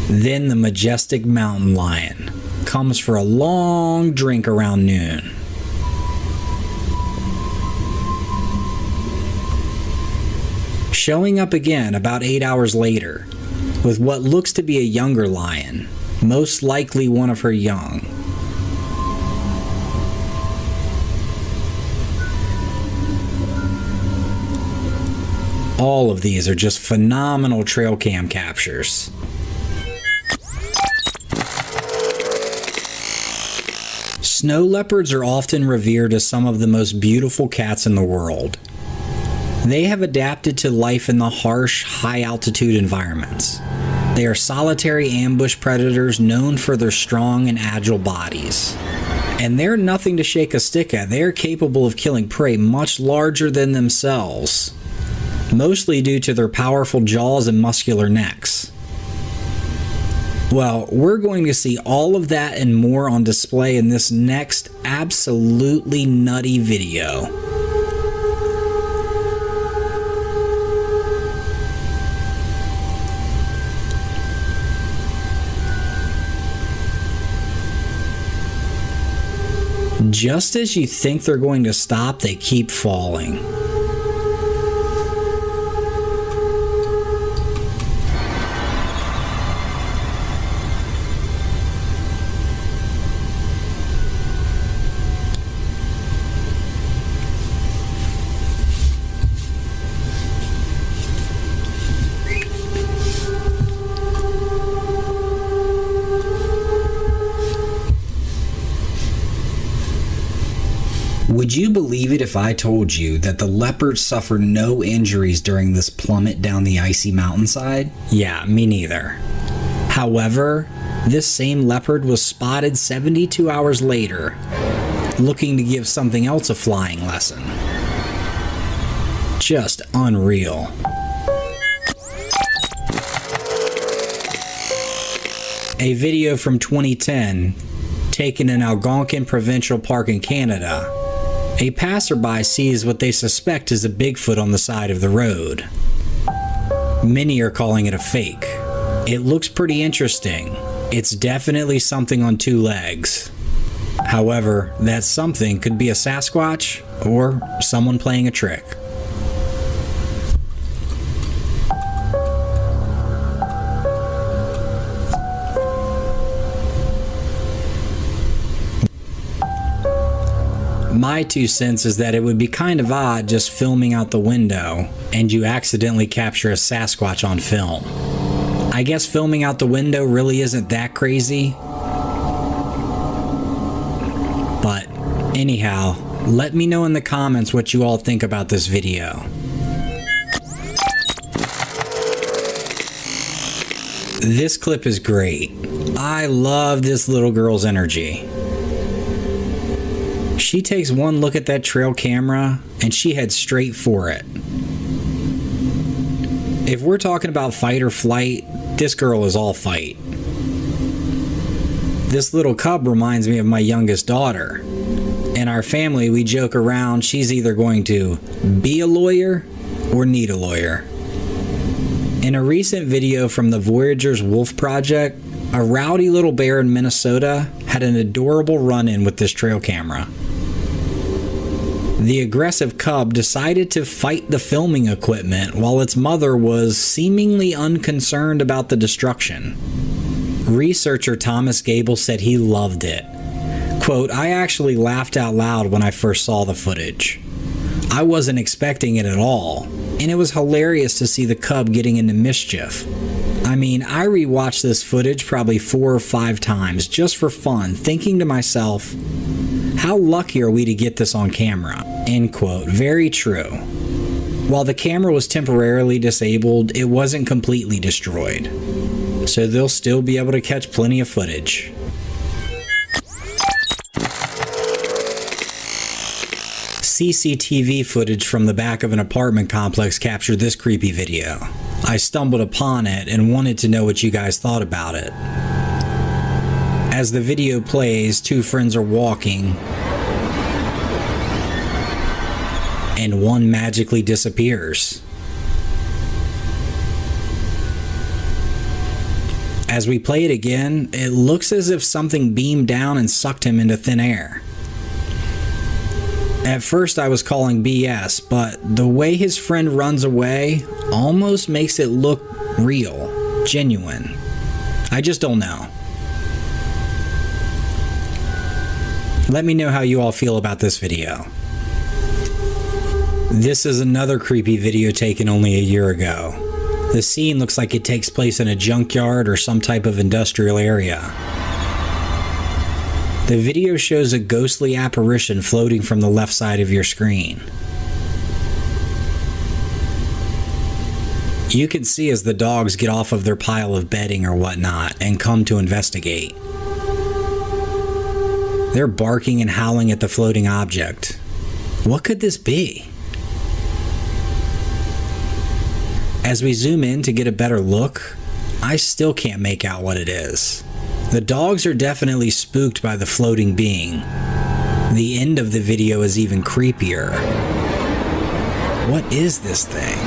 Then the majestic mountain lion comes for a long drink around noon. Showing up again about 8 hours later with what looks to be a younger lion, most likely one of her young. All of these are just phenomenal trail cam captures. Snow leopards are often revered as some of the most beautiful cats in the world. They have adapted to life in the harsh, high-altitude environments. They are solitary ambush predators known for their strong and agile bodies. And they're nothing to shake a stick at. They are capable of killing prey much larger than themselves, mostly due to their powerful jaws and muscular necks. Well, we're going to see all of that and more on display in this next absolutely nutty video. Just as you think they're going to stop, they keep falling. Would you believe it if I told you that the leopards suffered no injuries during this plummet down the icy mountainside? Yeah, me neither. However, this same leopard was spotted 72 hours later, looking to give something else a flying lesson. Just unreal. A video from 2010, taken in Algonquin Provincial Park in Canada. A passerby sees what they suspect is a Bigfoot on the side of the road. Many are calling it a fake. It looks pretty interesting. It's definitely something on two legs. However, that something could be a Sasquatch or someone playing a trick. My 2 cents is that it would be kind of odd just filming out the window and you accidentally capture a Sasquatch on film. I guess filming out the window really isn't that crazy. But anyhow, let me know in the comments what you all think about this video. This clip is great. I love this little girl's energy. She takes one look at that trail camera and she heads straight for it. If we're talking about fight or flight, this girl is all fight. This little cub reminds me of my youngest daughter. In our family, we joke around she's either going to be a lawyer or need a lawyer. In a recent video from the Voyagers Wolf Project, a rowdy little bear in Minnesota had an adorable run-in with this trail camera. The aggressive cub decided to fight the filming equipment while its mother was seemingly unconcerned about the destruction. Researcher Thomas Gable said he loved it. Quote, "I actually laughed out loud when I first saw the footage. I wasn't expecting it at all, and it was hilarious to see the cub getting into mischief. I mean, I rewatched this footage probably 4 or 5 times just for fun, thinking to myself, how lucky are we to get this on camera?" End quote. Very true. While the camera was temporarily disabled, it wasn't completely destroyed. So they'll still be able to catch plenty of footage. CCTV footage from the back of an apartment complex captured this creepy video. I stumbled upon it and wanted to know what you guys thought about it. As the video plays, two friends are walking, and one magically disappears. As we play it again, it looks as if something beamed down and sucked him into thin air. At first I was calling BS, but the way his friend runs away almost makes it look real, genuine. I just don't know. Let me know how you all feel about this video. This is another creepy video taken only a year ago. The scene looks like it takes place in a junkyard or some type of industrial area. The video shows a ghostly apparition floating from the left side of your screen. You can see as the dogs get off of their pile of bedding or whatnot and come to investigate. They're barking and howling at the floating object. What could this be? As we zoom in to get a better look, I still can't make out what it is. The dogs are definitely spooked by the floating being. The end of the video is even creepier. What is this thing?